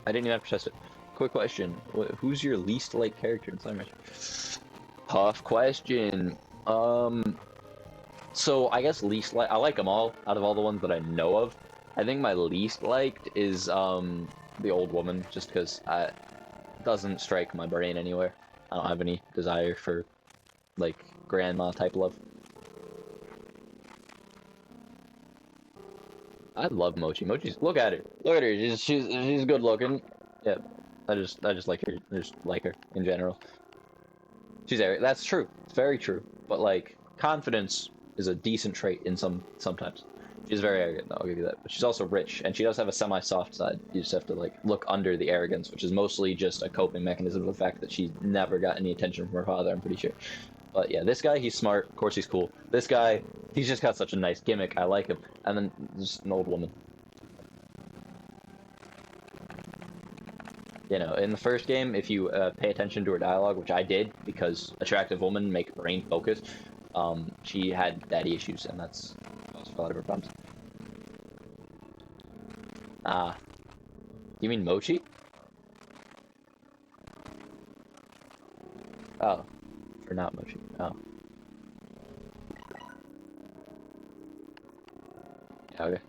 I didn't even have to test it. Quick question: who's your least liked character in Slime Rancher? Tough question. So I guess least like I like them all out of all the ones that I know of. I think my least liked is the old woman, just because I doesn't strike my brain anywhere. I don't have any desire for like grandma type love. I love Mochi. Mochi's look at her. Look at her. She's good looking. Yeah. I just like her. I just like her in general. She's arrogant. That's true. It's very true. But like confidence is a decent trait in sometimes. She's very arrogant though, I'll give you that. But she's also rich, and she does have a semi-soft side. You just have to like look under the arrogance, which is mostly just a coping mechanism of the fact that she's never got any attention from her father, I'm pretty sure. But yeah, this guy, he's smart. Of course he's cool. This guy, he's just got such a nice gimmick. I like him. And then just an old woman. You know, in the first game, if you pay attention to her dialogue, which I did, because attractive women make brain focus, she had daddy issues, and that's a lot of her problems. Ah. You mean Mochi? Oh. Or not Mochi. Oh. Yeah, okay.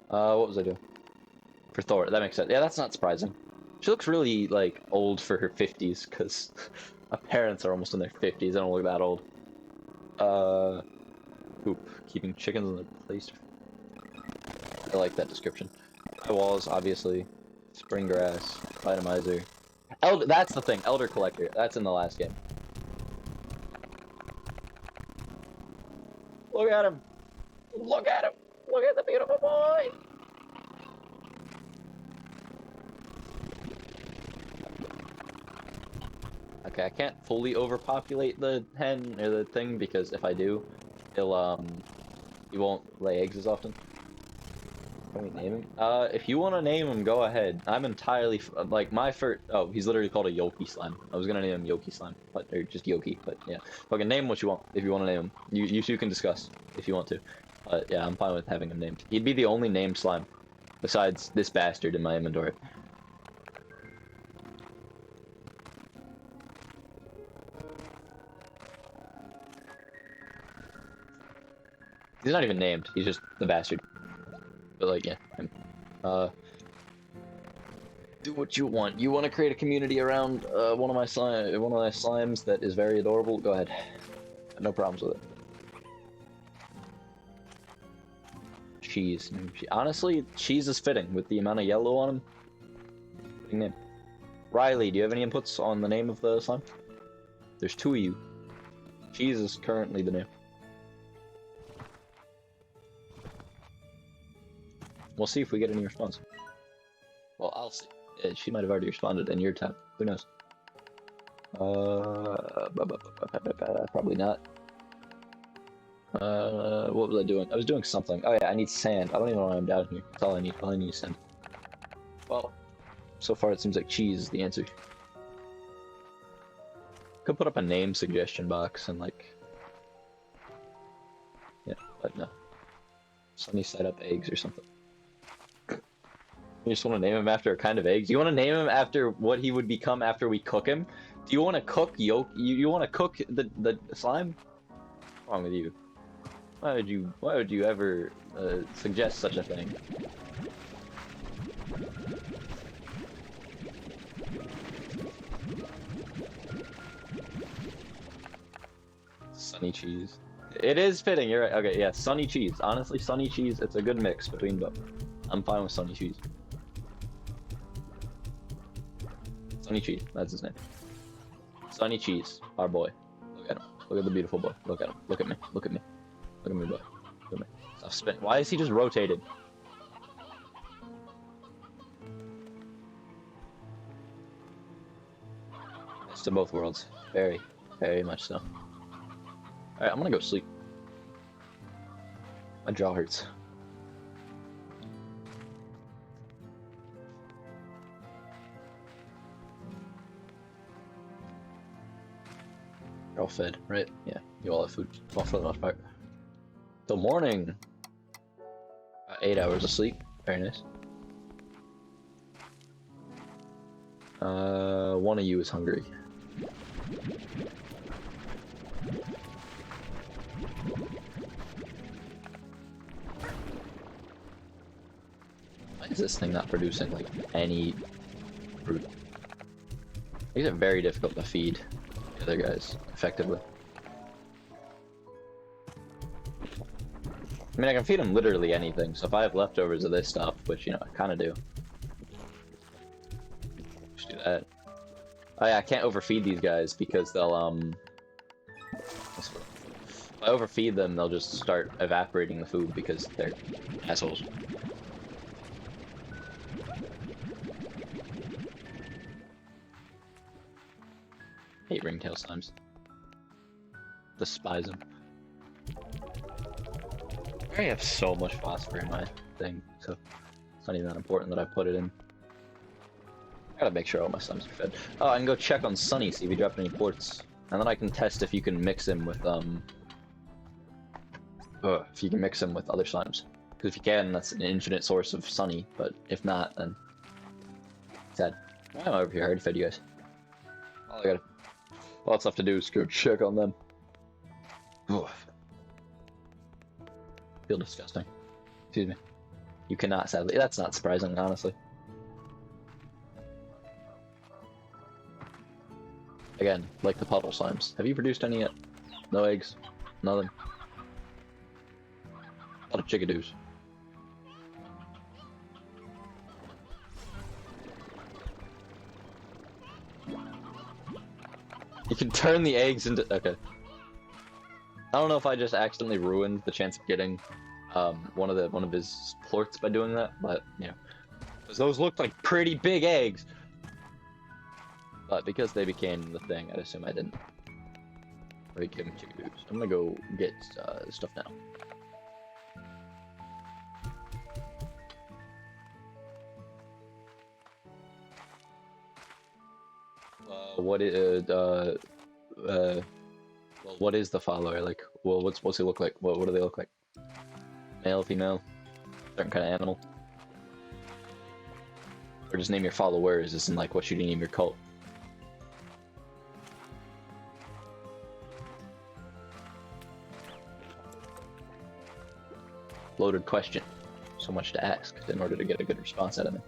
What was I doing? For Thor, that makes sense. Yeah, that's not surprising. She looks really, like, old for her 50s, because my parents are almost in their 50s. They don't look that old. Poop. Keeping chickens in their place. I like that description. My walls, obviously. Spring grass. Vitamizer. That's the thing. Elder Collector. That's in the last game. Look at him! Look at him! Look at the beautiful boy! Okay, I can't fully overpopulate the hen or the thing because if I do, he won't lay eggs as often. Can we name him? If you want to name him, go ahead. I'm entirely like my first. Oh, he's literally called a Yoki Slime. I was gonna name him Yoki Slime, but or just Yoki. But yeah, fucking name what you want if you want to name him. You two can discuss if you want to. But yeah, I'm fine with having him named. He'd be the only named slime besides this bastard in my inventory. He's not even named. He's just the bastard. But like, yeah, him. Do what you want. You want to create a community around one of my slimes that is very adorable? Go ahead. No problems with it. Cheese. Honestly, cheese is fitting with the amount of yellow on him. Fitting name. Riley, do you have any inputs on the name of the slime? There's two of you. Cheese is currently the name. We'll see if we get any response. Well, I'll see. She might have already responded in your tab. Who knows? Probably not. What was I doing? I was doing something. Oh yeah, I need sand. I don't even know why I'm down here. That's all I need. All I need is sand. Well, so far it seems like cheese is the answer. Could put up a name suggestion box and like... Yeah, but no. Sunny side up eggs or something. You just want to name him after a kind of eggs? You want to name him after what he would become after we cook him? Do you want to cook you want to cook the slime? What's wrong with you? Why would you ever suggest such a thing? Sunny cheese. It is fitting, you're right. Okay, yeah, sunny cheese. Honestly, sunny cheese, it's a good mix between both. I'm fine with sunny cheese. Sunny Cheese, that's his name. Sunny Cheese, our boy. Look at him. Look at the beautiful boy. Look at him. Look at me. Look at me. Look at me, boy. Look at me. Stop spinning. Why is he just rotated? It's to both worlds. Very, very much so. Alright, I'm gonna go sleep. My jaw hurts. You're all fed, right? Yeah, you all have food. Well, for the most part. Till morning. 8 hours of sleep. Very nice. One of you is hungry. Why is this thing not producing, like, any fruit? Makes it very difficult to feed the other guys effectively. I mean, I can feed them literally anything, so if I have leftovers of this stuff, which, you know, I kind of do. Just do that. Oh yeah, I can't overfeed these guys because they'll, if I overfeed them, they'll just start evaporating the food because they're assholes. Hate ringtail slimes. Despise them. I already have so much phosphor in my thing, so it's not even that important that I put it in. I gotta make sure all my slimes are fed. Oh, I can go check on Sunny, see if he dropped any ports. And then I can test if you can mix him with, if you can mix him with other slimes. Because if you can, that's an infinite source of Sunny, but if not, then... sad. I'm over here, I already fed you guys. All that's left to do is go check on them. Oof. Feel disgusting. Excuse me. You cannot, sadly. That's not surprising, honestly. Again, like the puddle slimes. Have you produced any yet? No eggs? Nothing? A lot of chickadoos. You can turn the eggs into... okay. I don't know if I just accidentally ruined the chance of getting one of his plorts by doing that, but you know, because those looked like pretty big eggs. But because they became the thing, I'd assume I didn't. Or give him chickadoos. I'm gonna go get stuff now. Well, what is the follower like? Well, what's he look like? What do they look like? Male, female, certain kind of animal, or just name your followers? Isn't like what should you name your cult? Loaded question. So much to ask in order to get a good response out of me.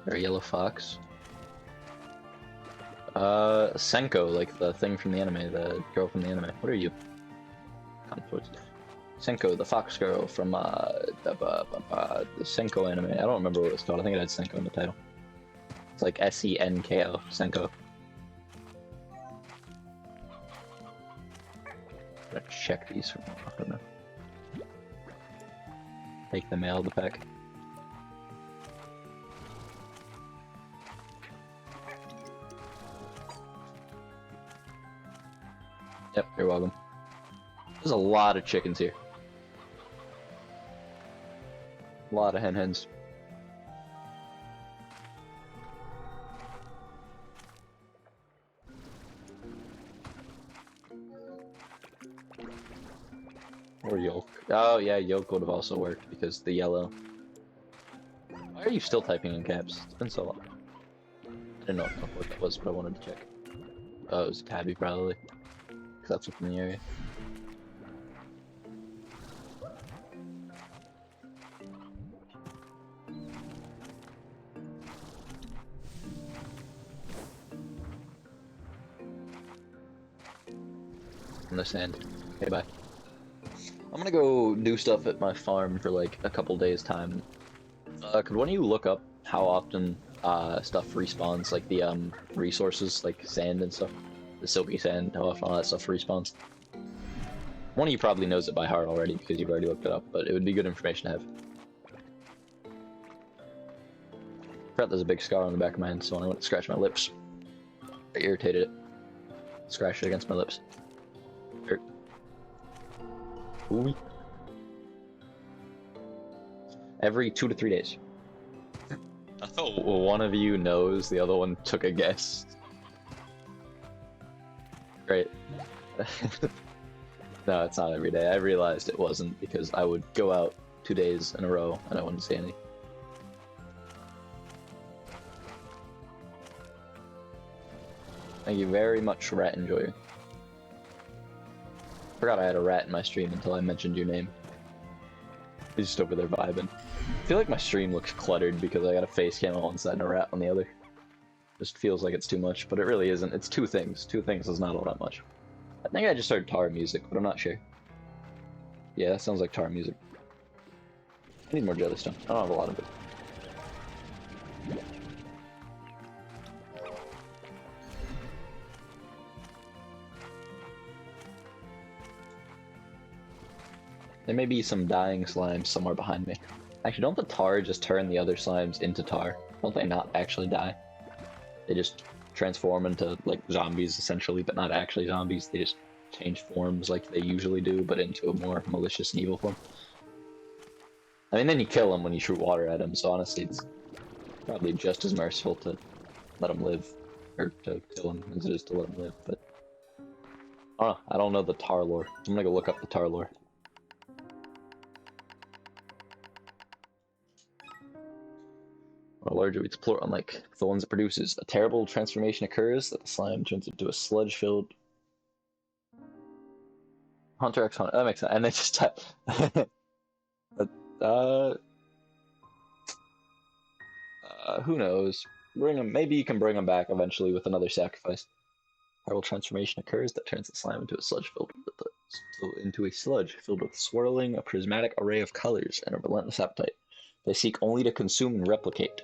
Or a yellow fox. Senko, like the thing from the anime, the girl from the anime. What are you? Senko, the fox girl from the Senko anime. I don't remember what it's called. I think it had Senko in the title. It's like S-E-N-K-O, Senko. I'm gonna check these from I don't know. Take them out of the pack. Yep, you're welcome. There's a lot of chickens here. A lot of hens. Or yolk. Oh yeah, yolk would have also worked because the yellow. Why are you still typing in caps? It's been so long. I didn't know what that was, but I wanted to check. Oh, it was Tabby probably. Because that's what's in the area. Understand. Okay, bye. I'm gonna go do stuff at my farm for like a couple days time. Could one of you look up how often stuff respawns, like the resources, like sand and stuff? The silky sand, how often all that stuff respawns? One of you probably knows it by heart already because you've already looked it up, but it would be good information to have. I forgot there's a big scar on the back of my hand, so when I went to scratch my lips, I irritated it. Scratched it against my lips. Hurt. Ooh. Every 2 to 3 days. I thought one of you knows, the other one took a guess. Great. No, it's not every day. I realized it wasn't because I would go out 2 days in a row and I wouldn't see any. Thank you very much, Rat Enjoyer. Forgot I had a rat in my stream until I mentioned your name. He's just over there vibing. I feel like my stream looks cluttered because I got a face cam on one side and a rat on the other. Just feels like it's too much, but it really isn't. It's two things. Two things is not all that much. I think I just heard tar music, but I'm not sure. Yeah, that sounds like tar music. I need more jellystone. I don't have a lot of it. There may be some dying slimes somewhere behind me. Actually, don't the tar just turn the other slimes into tar? Don't they not actually die? They just transform into, like, zombies, essentially, but not actually zombies. They just change forms like they usually do, but into a more malicious and evil form. I mean, then you kill them when you shoot water at them, so honestly, it's probably just as merciful to let them live, or to kill them, as it is to let them live, but... I don't know the tar lore. I'm gonna go look up the tar lore. Larger its plural, unlike the ones it produces. A terrible transformation occurs that the slime turns into a sludge-filled Hunter x Hunter. That makes sense. And they just type. Who knows? Bring them. Maybe you can bring them back eventually with another sacrifice. Terrible transformation occurs that turns the slime into a sludge filled with swirling, a prismatic array of colors and a relentless appetite. They seek only to consume and replicate.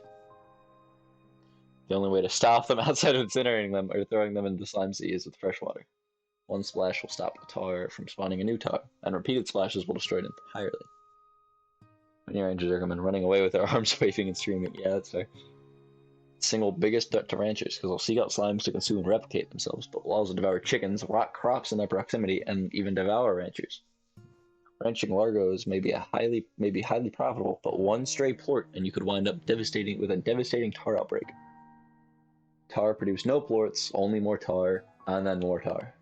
The only way to stop them outside of incinerating them or throwing them into the slime sea is with fresh water. One splash will stop the tar from spawning a new tar, and repeated splashes will destroy it entirely. Many rangers are coming running away with their arms waving and screaming. Yeah, that's fair. Single biggest threat to ranchers, because they'll seek out slimes to consume and replicate themselves, but will also devour chickens, rot crops in their proximity, and even devour ranchers. Ranching largos may be highly profitable, but one stray plort and you could wind up with a devastating tar outbreak. Tar produce no plorts, only more tar, and then more tar.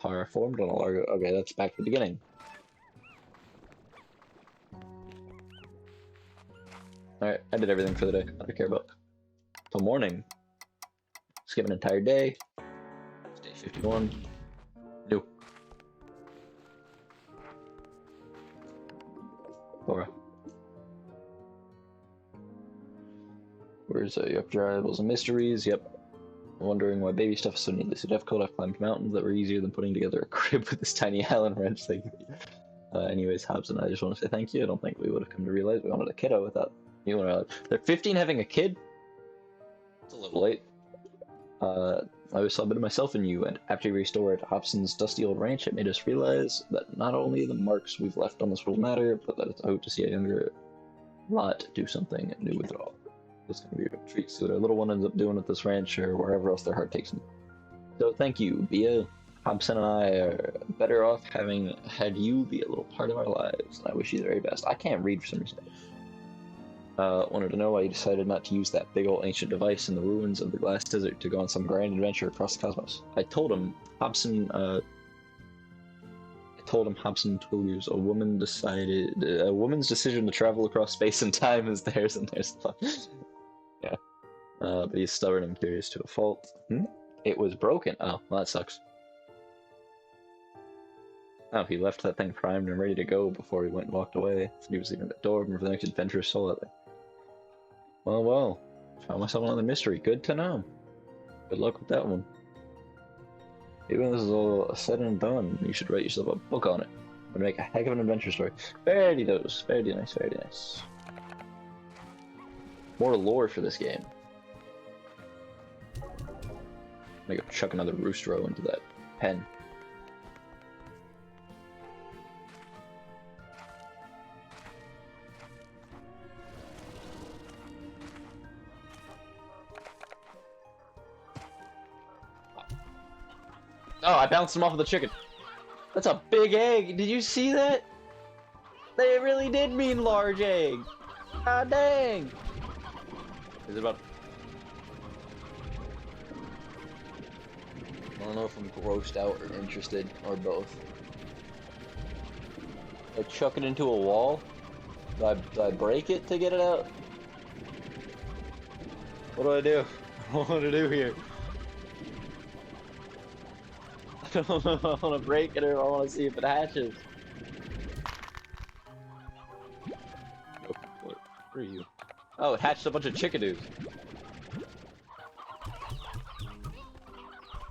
Tar formed on a largo. Okay, that's back to the beginning. Alright, I did everything for the day. I don't care about. Till morning. Skip an entire day. It's day 51. New. Laura. Where's you have trials and mysteries? Yep. Wondering why baby stuff is so needlessly difficult. I've climbed mountains that were easier than putting together a crib with this tiny Allen wrench thing. Anyways, Hobbs and I just want to say thank you. I don't think we would have come to realize we wanted a kiddo without you and I. They're 15 having a kid? It's a little late. I always saw a bit of myself in you, and after you restored Hobson's dusty old ranch, it made us realize that not only the marks we've left on this world matter, but that it's a hope to see a younger lot do something new with it all. It's going to be a treat to see what our little one ends up doing at this ranch or wherever else their heart takes them. So thank you, Bia. Hobson and I are better off having had you be a little part of our lives, and I wish you the very best. I can't read for some reason. Wanted to know why you decided not to use that big old ancient device in the ruins of the Glass Desert to go on some grand adventure across the cosmos. I told him, Hobson Twilgers, a woman's decision to travel across space and time is theirs and theirs alone. Yeah. But he's stubborn and curious to a fault. It was broken. Oh, well, that sucks. Oh, he left that thing primed and ready to go before he went and walked away. He was leaving the door for the next adventurous soul out there. Well, found myself another mystery. Good to know. Good luck with that one. Even when this is all said and done, you should write yourself a book on it. And make a heck of an adventure story. Very nice, very nice, very nice. More lore for this game. I'm gonna go chuck another roostro into that pen. Oh, I bounced him off of the chicken. That's a big egg. Did you see that? They really did mean large egg. God dang. Is it about... I don't know if I'm grossed out or interested, or both. I chuck it into a wall? Do I break it to get it out? What do I do? I don't know what to do here. I don't know if I want to break it or I want to see if it hatches. Where are you? Oh, it hatched a bunch of chickadoos.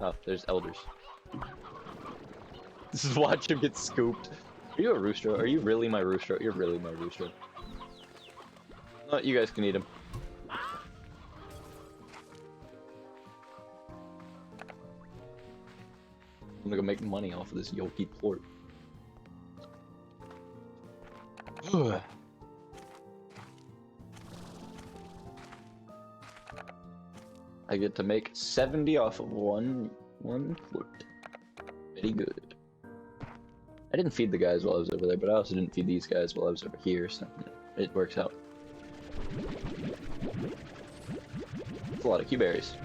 Oh, there's elders. This is watch him get scooped. Are you a rooster? Are you really my rooster? You're really my rooster. No, you guys can eat him. I'm gonna go make money off of this Yoki plort. I get to make 70 off of one plort. Very good. I didn't feed the guys while I was over there, but I also didn't feed these guys while I was over here, so it works out. It's a lot of Q-berries.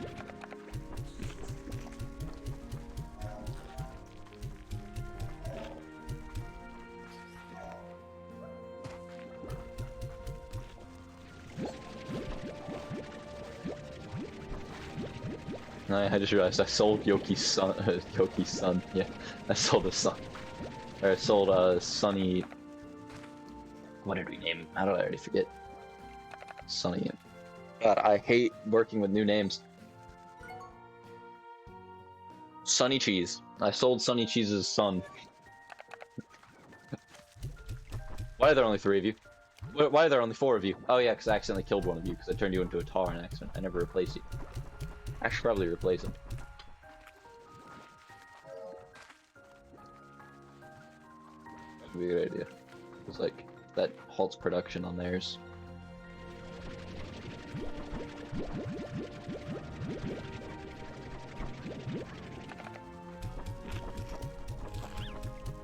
I just realized I sold Yoki's son, yeah. I sold his son. Or I sold, Sunny... What did we name him? How did I already forget? Sunny. God, I hate working with new names. Sunny Cheese. I sold Sunny Cheese's son. Why are there only 3 of you? Why are there only 4 of you? Oh yeah, because I accidentally killed one of you, because I turned you into a tar in accident. I never replaced you. I should probably replace him. That'd be a good idea. It's like, that halts production on theirs.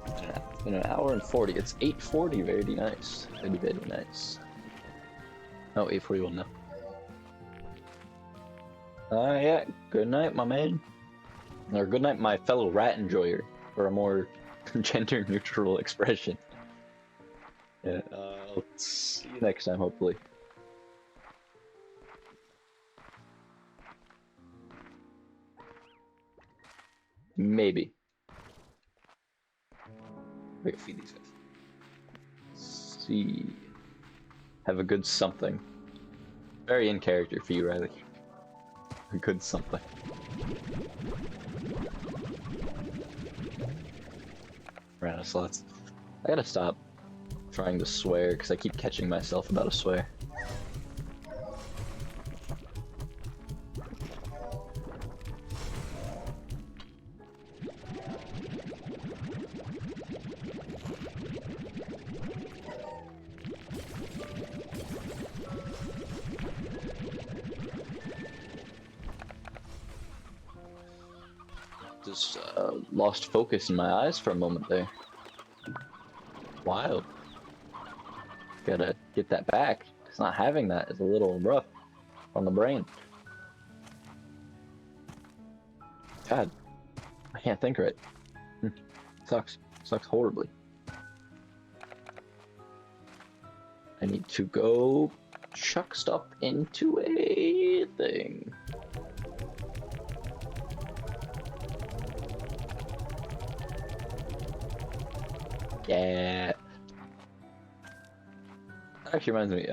It's been an hour and 40. It's 8:40. Very nice. Very, very nice. Oh, 8:41 now. Yeah. Good night, my man. Or good night, my fellow rat enjoyer. For a more gender-neutral expression. Yeah. I'll see you next time, hopefully. Maybe. We can feed these guys. See. Have a good something. Very in character for you, Riley. A good something. Ran out of slots. I gotta stop trying to swear because I keep catching myself about a swear. Just lost focus in my eyes for a moment there. Wild. Gotta get that back. Cause not having that is a little rough on the brain. God, I can't think right. Sucks. Sucks horribly. I need to go chuck stuff into a thing. Yeah. That actually reminds me,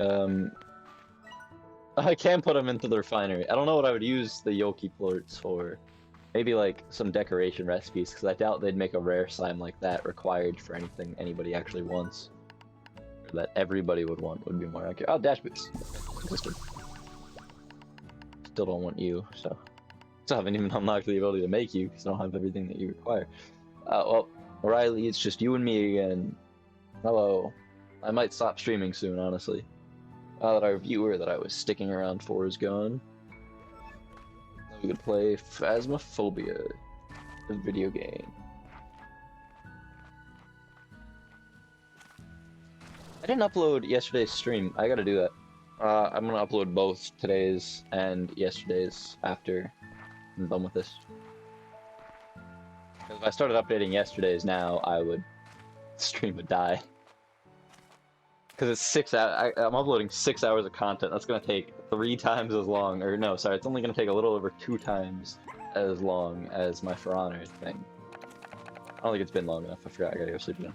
I can put them into the refinery. I don't know what I would use the Yoki plorts for. Maybe like some decoration recipes, because I doubt they'd make a rare slime like that required for anything anybody actually wants. Or that everybody would want would be more accurate. Oh, dash boots. Still don't want you, so. Still haven't even unlocked the ability to make you, because I don't have everything that you require. Well, Riley, it's just you and me again. Hello. I might stop streaming soon, honestly. Now that our viewer that I was sticking around for is gone. We could play Phasmophobia, the video game. I didn't upload yesterday's stream. I gotta do that. I'm gonna upload both today's and yesterday's after I'm done with this. Because if I started updating yesterday's now, stream would die. Because it's 6 hours. I'm uploading 6 hours of content. That's gonna take 3 times as long. Or no, sorry, it's only gonna take a little over 2 times as long as my For Honor thing. I don't think it's been long enough. I forgot. I gotta go sleep now.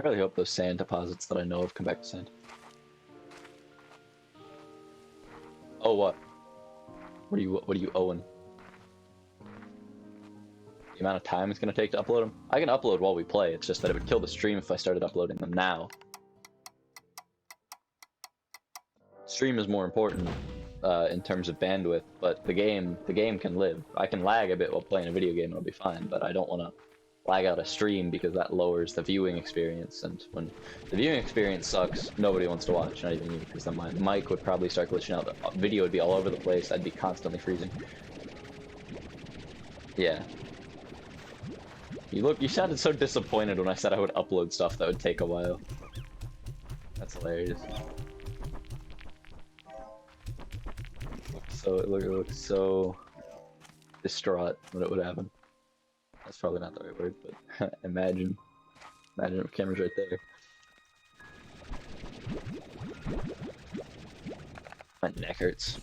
I really hope those sand deposits that I know of come back to sand. Oh, what? What are you owing? The amount of time it's gonna take to upload them? I can upload while we play, it's just that it would kill the stream if I started uploading them now. Stream is more important in terms of bandwidth, but the game can live. I can lag a bit while playing a video game and it'll be fine, but I don't want to lag out a stream because that lowers the viewing experience, and when the viewing experience sucks, nobody wants to watch, not even you, because then my mic would probably start glitching out, the video would be all over the place, I'd be constantly freezing. Yeah. You sounded so disappointed when I said I would upload stuff that would take a while. That's hilarious. So it looks so distraught when it would happen. That's probably not the right word, but imagine if the camera's right there. My neck hurts.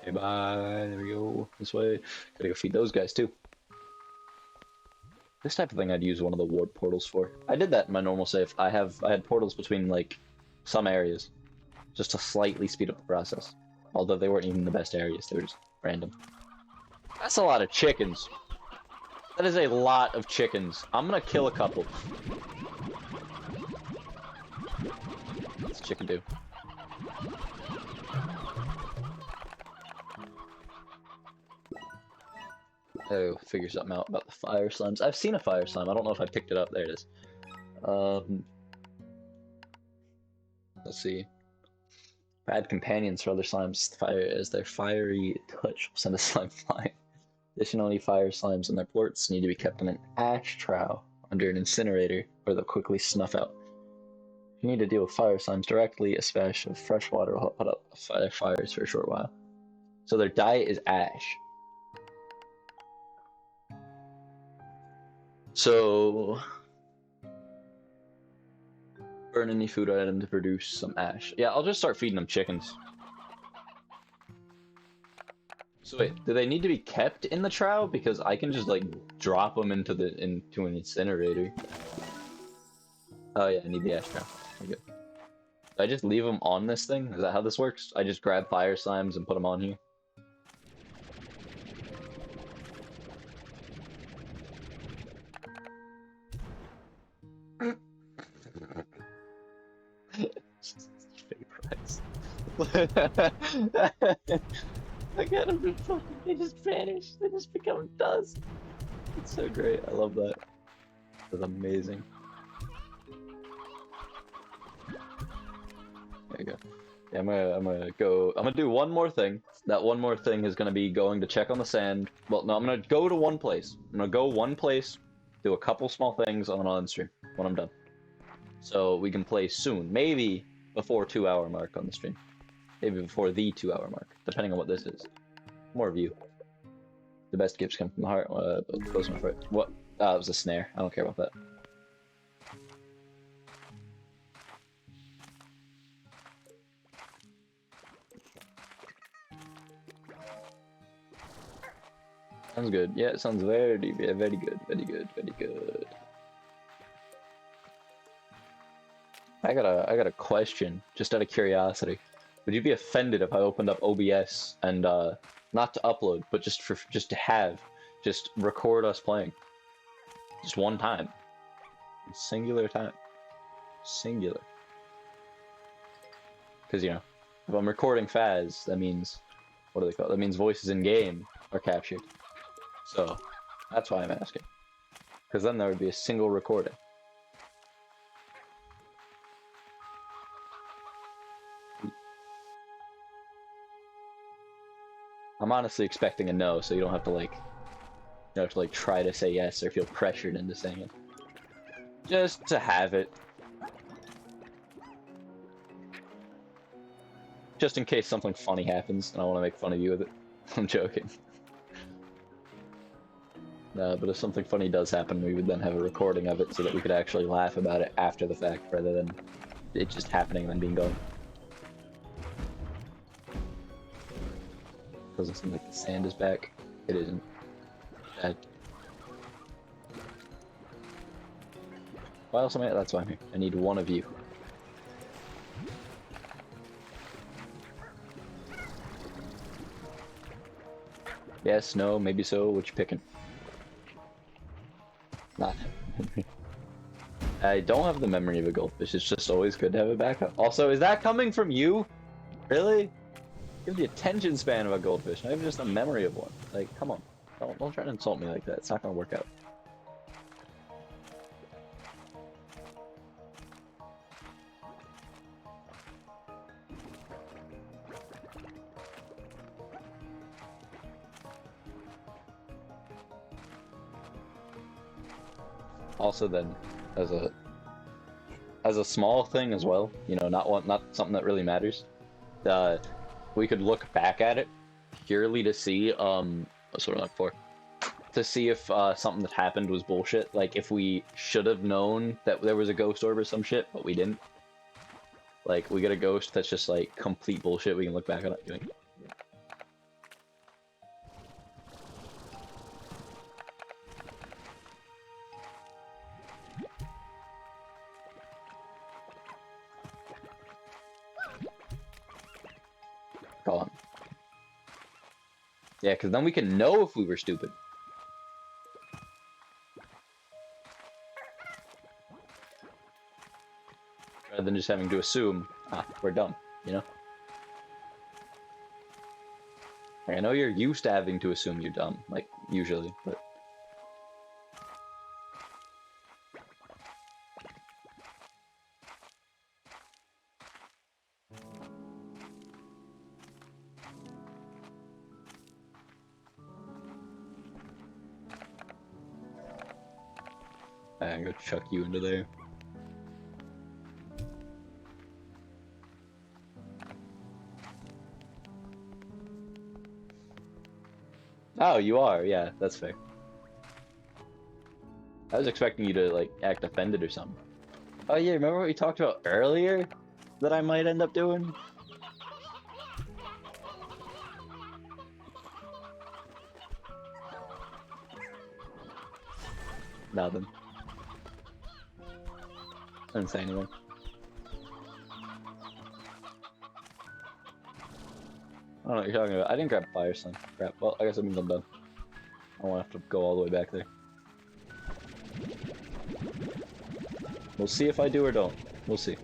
Okay, bye. There we go. This way. Gotta go feed those guys too. This type of thing I'd use one of the warp portals for. I did that in my normal save. I had portals between like some areas, just to slightly speed up the process. Although they weren't even the best areas, they were just random. That's a lot of chickens. That is a lot of chickens. I'm gonna kill a couple. What's chicken do? Oh, figure something out about the fire slimes. I've seen a fire slime. I don't know if I picked it up. There it is. Let's see. Bad companions for other slimes. Fire as their fiery touch will send a slime flying. Additionally, fire slimes and their plorts need to be kept in an ash trough under an incinerator, or they'll quickly snuff out. If you need to deal with fire slimes directly, a splash of fresh water will help put out their fires for a short while. So their diet is ash. So burn any food item to produce some ash. Yeah, I'll just start feeding them chickens. So wait, do they need to be kept in the trough? Because I can just like drop them into an incinerator. Oh yeah, I need the ash trough. Okay. Do I just leave them on this thing? Is that how this works? I just grab fire slimes and put them on here. Look at them, they just vanish. They just become dust. It's so great. I love that. That's amazing. There you go. Yeah, I'm gonna do one more thing. That one more thing is gonna be going to check on the sand. Well, no, I'm gonna go to one place. I'm gonna go one place, do a couple small things, on I'll end stream when I'm done. So we can play soon. Maybe before 2-hour mark on the stream. Maybe before the 2-hour mark, depending on what this is. More of you. The best gifts come from the heart, but close enough for it. What? It was a snare. I don't care about that. Sounds good. Yeah, it sounds very good, very good, very good. I got a question, just out of curiosity. Would you be offended if I opened up OBS and not to upload, but just to record us playing, just one time, singular time, singular? Because you know, if I'm recording Faz, that means, what do they call it? That means voices in game are captured. So that's why I'm asking. Because then there would be a single recording. I'm honestly expecting a no, so you don't have to like, you don't have to like try to say yes or feel pressured into saying it. Just to have it. Just in case something funny happens and I want to make fun of you with it. I'm joking. But if something funny does happen, we would then have a recording of it so that we could actually laugh about it after the fact rather than it just happening and then being gone. Doesn't seem like the sand is back. It isn't. Bad. Why else am I? That's why I'm here. I need one of you. Yes, no, maybe so. What you picking? Not. I don't have the memory of a goldfish. It's just always good to have a backup. Also, is that coming from you? Really? You have the attention span of a goldfish. I have just a memory of one. Like, come on. Don't try to insult me like that. It's not gonna work out. Also, then, as a small thing as well, you know, not something that really matters. We could look back at it purely to see what's what I'm looking for. To see if something that happened was bullshit. Like if we should have known that there was a ghost orb or some shit, but we didn't. Like we get a ghost that's just like complete bullshit. We can look back on it doing. Go on. Yeah, because then we can know if we were stupid. Rather than just having to assume, we're dumb, you know? Like, I know you're used to having to assume you're dumb, like, usually, but... I'm gonna chuck you into there. Oh, you are? Yeah, that's fair. I was expecting you to, like, act offended or something. Oh yeah, remember what we talked about earlier? That I might end up doing? Nothing. I didn't say anything. I don't know what you're talking about. I didn't grab fire slime. Crap. Well, I guess that means I'm done. I won't have to go all the way back there. We'll see if I do or don't. We'll see.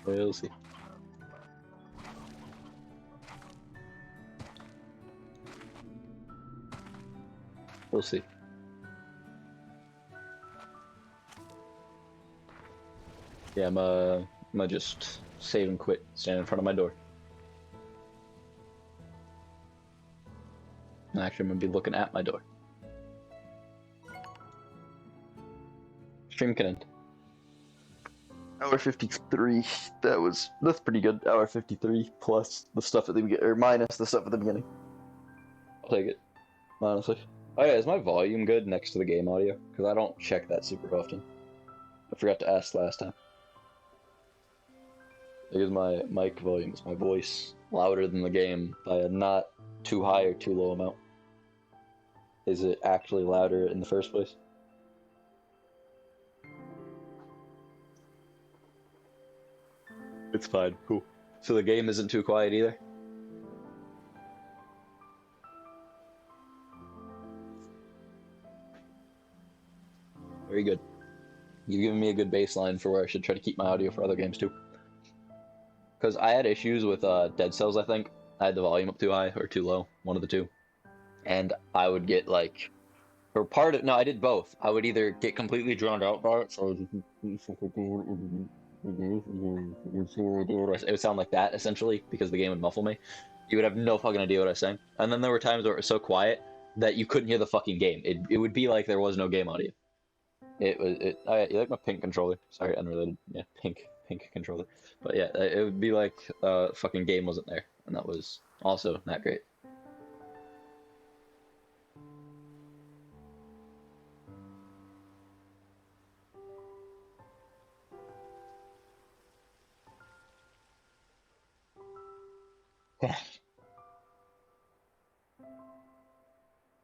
We'll see. We'll see. Yeah, I'm gonna just save and quit, stand in front of my door. Actually, I'm gonna be looking at my door. Stream can end. Hour 53. That's pretty good. Hour 53 plus the stuff at the beginning, or minus the stuff at the beginning. I'll take it, honestly. Oh yeah, is my volume good next to the game audio? Because I don't check that super often. I forgot to ask last time. Is my mic volume, is my voice louder than the game by a not too high or too low amount? Is it actually louder in the first place? It's fine, cool. So the game isn't too quiet either? Very good. You've given me a good baseline for where I should try to keep my audio for other games too. Because I had issues with Dead Cells, I think. I had the volume up too high or too low, one of the two. And I would get like Or part of no, I did both. I would either get completely drowned out by it, so it would sound like that essentially because the game would muffle me. You would have no fucking idea what I was saying. And then there were times where it was so quiet that you couldn't hear the fucking game. It would be like there was no game audio. It was it. Oh, yeah, you like my pink controller? Sorry, unrelated. Yeah, pink controller. But yeah, it would be like fucking game wasn't there, and that was also not great.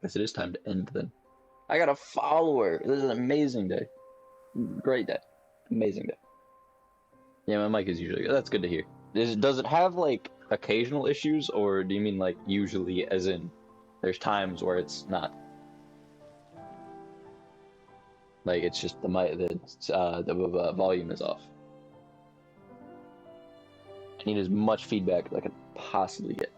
Guess it is time to end then. I got a follower. This is an amazing day. Great day. Amazing day. Yeah, my mic is usually good. That's good to hear. Does it have like occasional issues, or do you mean like usually, as in there's times where it's not? Like it's just the mic, the volume is off. I need as much feedback as I can possibly get.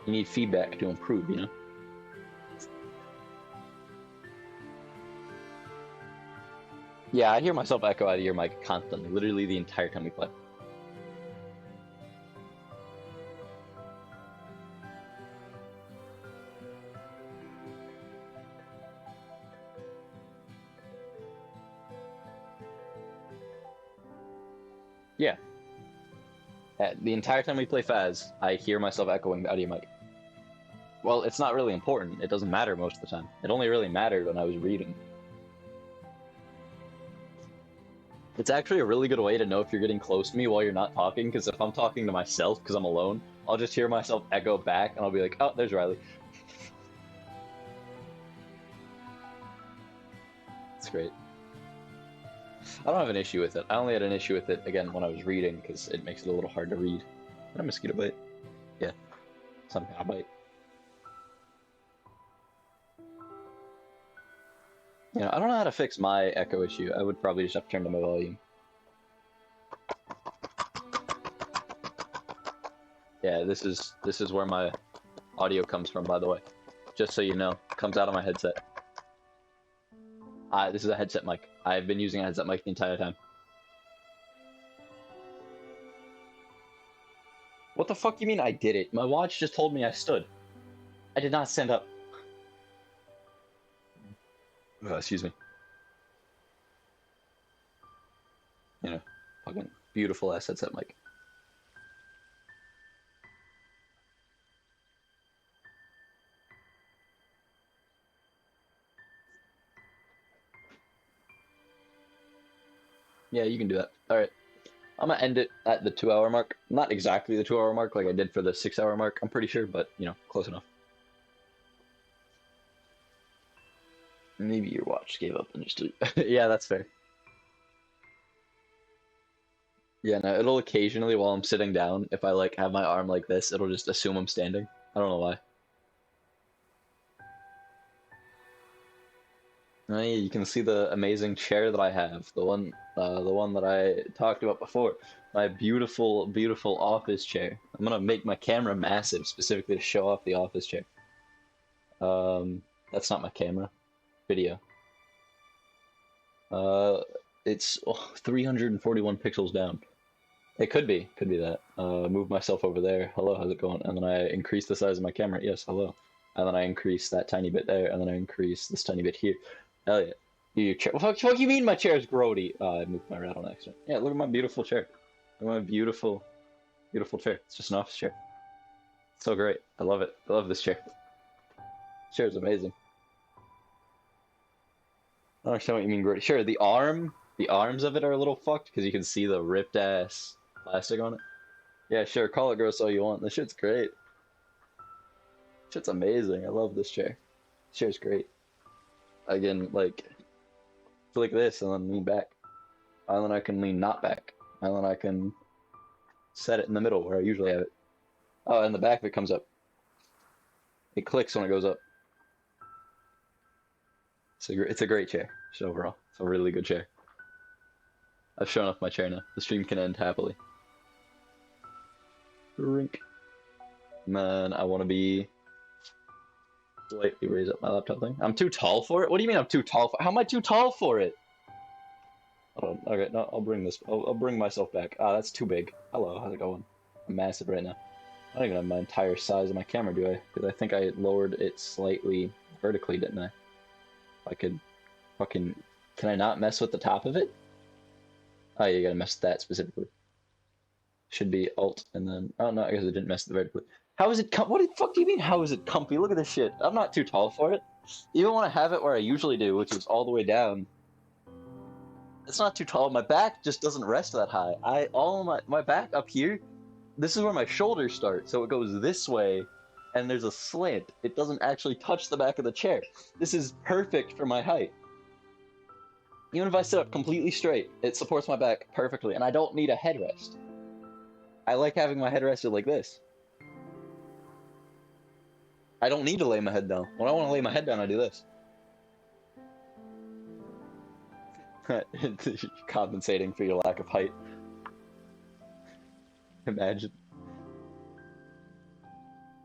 You need feedback to improve, you know? Yeah, I hear myself echo out of your mic constantly, literally the entire time we play. Yeah. The entire time we play Faz, I hear myself echoing out of your mic. Well, it's not really important. It doesn't matter most of the time. It only really mattered when I was reading. It's actually a really good way to know if you're getting close to me while you're not talking, because if I'm talking to myself because I'm alone, I'll just hear myself echo back, and I'll be like, oh, there's Riley. It's great. I don't have an issue with it. I only had an issue with it, again, when I was reading, because it makes it a little hard to read. Is that a mosquito bite? Yeah, some kind of bite. You know, I don't know how to fix my echo issue. I would probably just have to turn down my volume. Yeah, this is where my audio comes from, by the way. Just so you know, it comes out of my headset. This is a headset mic. I've been using a headset mic the entire time. What the fuck you mean I did it? My watch just told me I stood. I did not stand up. Excuse me. You know, fucking beautiful ass headset mic. Yeah, you can do that. Alright. I'm gonna end it at the 2 hour mark. Not exactly the 2 hour mark like I did for the 6 hour mark, I'm pretty sure, but you know, close enough. Maybe your watch gave up and just yeah, that's fair. Yeah, no, it'll occasionally while I'm sitting down, if I like have my arm like this, it'll just assume I'm standing. I don't know why. Oh, yeah, you can see the amazing chair that I have, the one that I talked about before. My beautiful, beautiful office chair. I'm gonna make my camera massive specifically to show off the office chair. Um, that's not my camera. Video. Uh, it's 341 pixels down. It could be that. Move myself over there. Hello, how's it going? And then I increase the size of my camera. Yes, hello. And then I increase that tiny bit there, and then I increase this tiny bit here. Hell yeah. Your chair. What do you mean my chair is grody? I moved my rat on accident. Yeah, look at my beautiful chair. Look at my beautiful, beautiful chair. It's just an office chair. It's so great. I love it. I love this chair. This chair is amazing. I don't understand what you mean grody. Sure, the arms of it are a little fucked because you can see the ripped ass plastic on it. Yeah, sure. Call it gross all you want. This shit's great. Shit's amazing. I love this chair. This chair's great. Again, like, flick this and then lean back. And then I can lean not back. And then I can set it in the middle where I usually have it. Oh, and the back of it comes up. It clicks when it goes up. It's a great chair. Just overall, it's a really good chair. I've shown off my chair now. The stream can end happily. Rink. Man, I want to be slightly raise up my laptop thing. I'm too tall for it? What do you mean I'm too tall for it? How am I too tall for it? Hold on. Okay, no, I'll bring this. I'll bring myself back. Ah, that's too big. Hello, how's it going? I'm massive right now. I don't even have my entire size of my camera, do I? Because I think I lowered it slightly vertically, didn't I? I could fucking... Can I not mess with the top of it? Oh, you gotta mess with that specifically. Should be Alt and then... Oh, no, I guess I didn't mess with it vertically. How is it what the fuck do you mean, how is it comfy? Look at this shit. I'm not too tall for it. Even when I have it where I usually do, which is all the way down, it's not too tall. My back just doesn't rest that high. My back up here, this is where my shoulders start, so it goes this way, and there's a slant. It doesn't actually touch the back of the chair. This is perfect for my height. Even if I sit up completely straight, it supports my back perfectly, and I don't need a headrest. I like having my head rested like this. I don't need to lay my head down. When I want to lay my head down, I do this. Compensating for your lack of height. Imagine.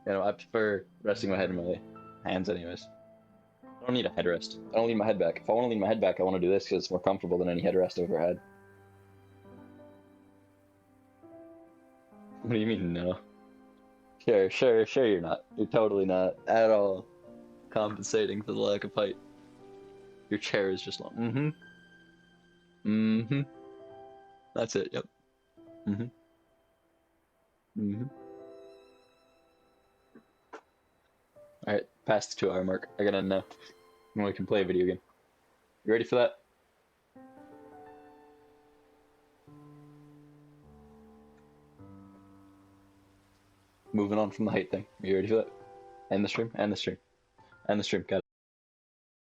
You know, I prefer resting my head in my hands anyways. I don't need a headrest. I don't lean my head back. If I want to lean my head back, I want to do this because it's more comfortable than any headrest I've ever had. What do you mean, no? Sure you're not. You're totally not at all compensating for the lack of height. Your chair is just long. That's it, yep. Alright, past the 2-hour mark. I gotta know when we can play a video game. You ready for that? Moving on from the height thing. Are you ready for that? End the stream? End the stream. End the stream. Got it.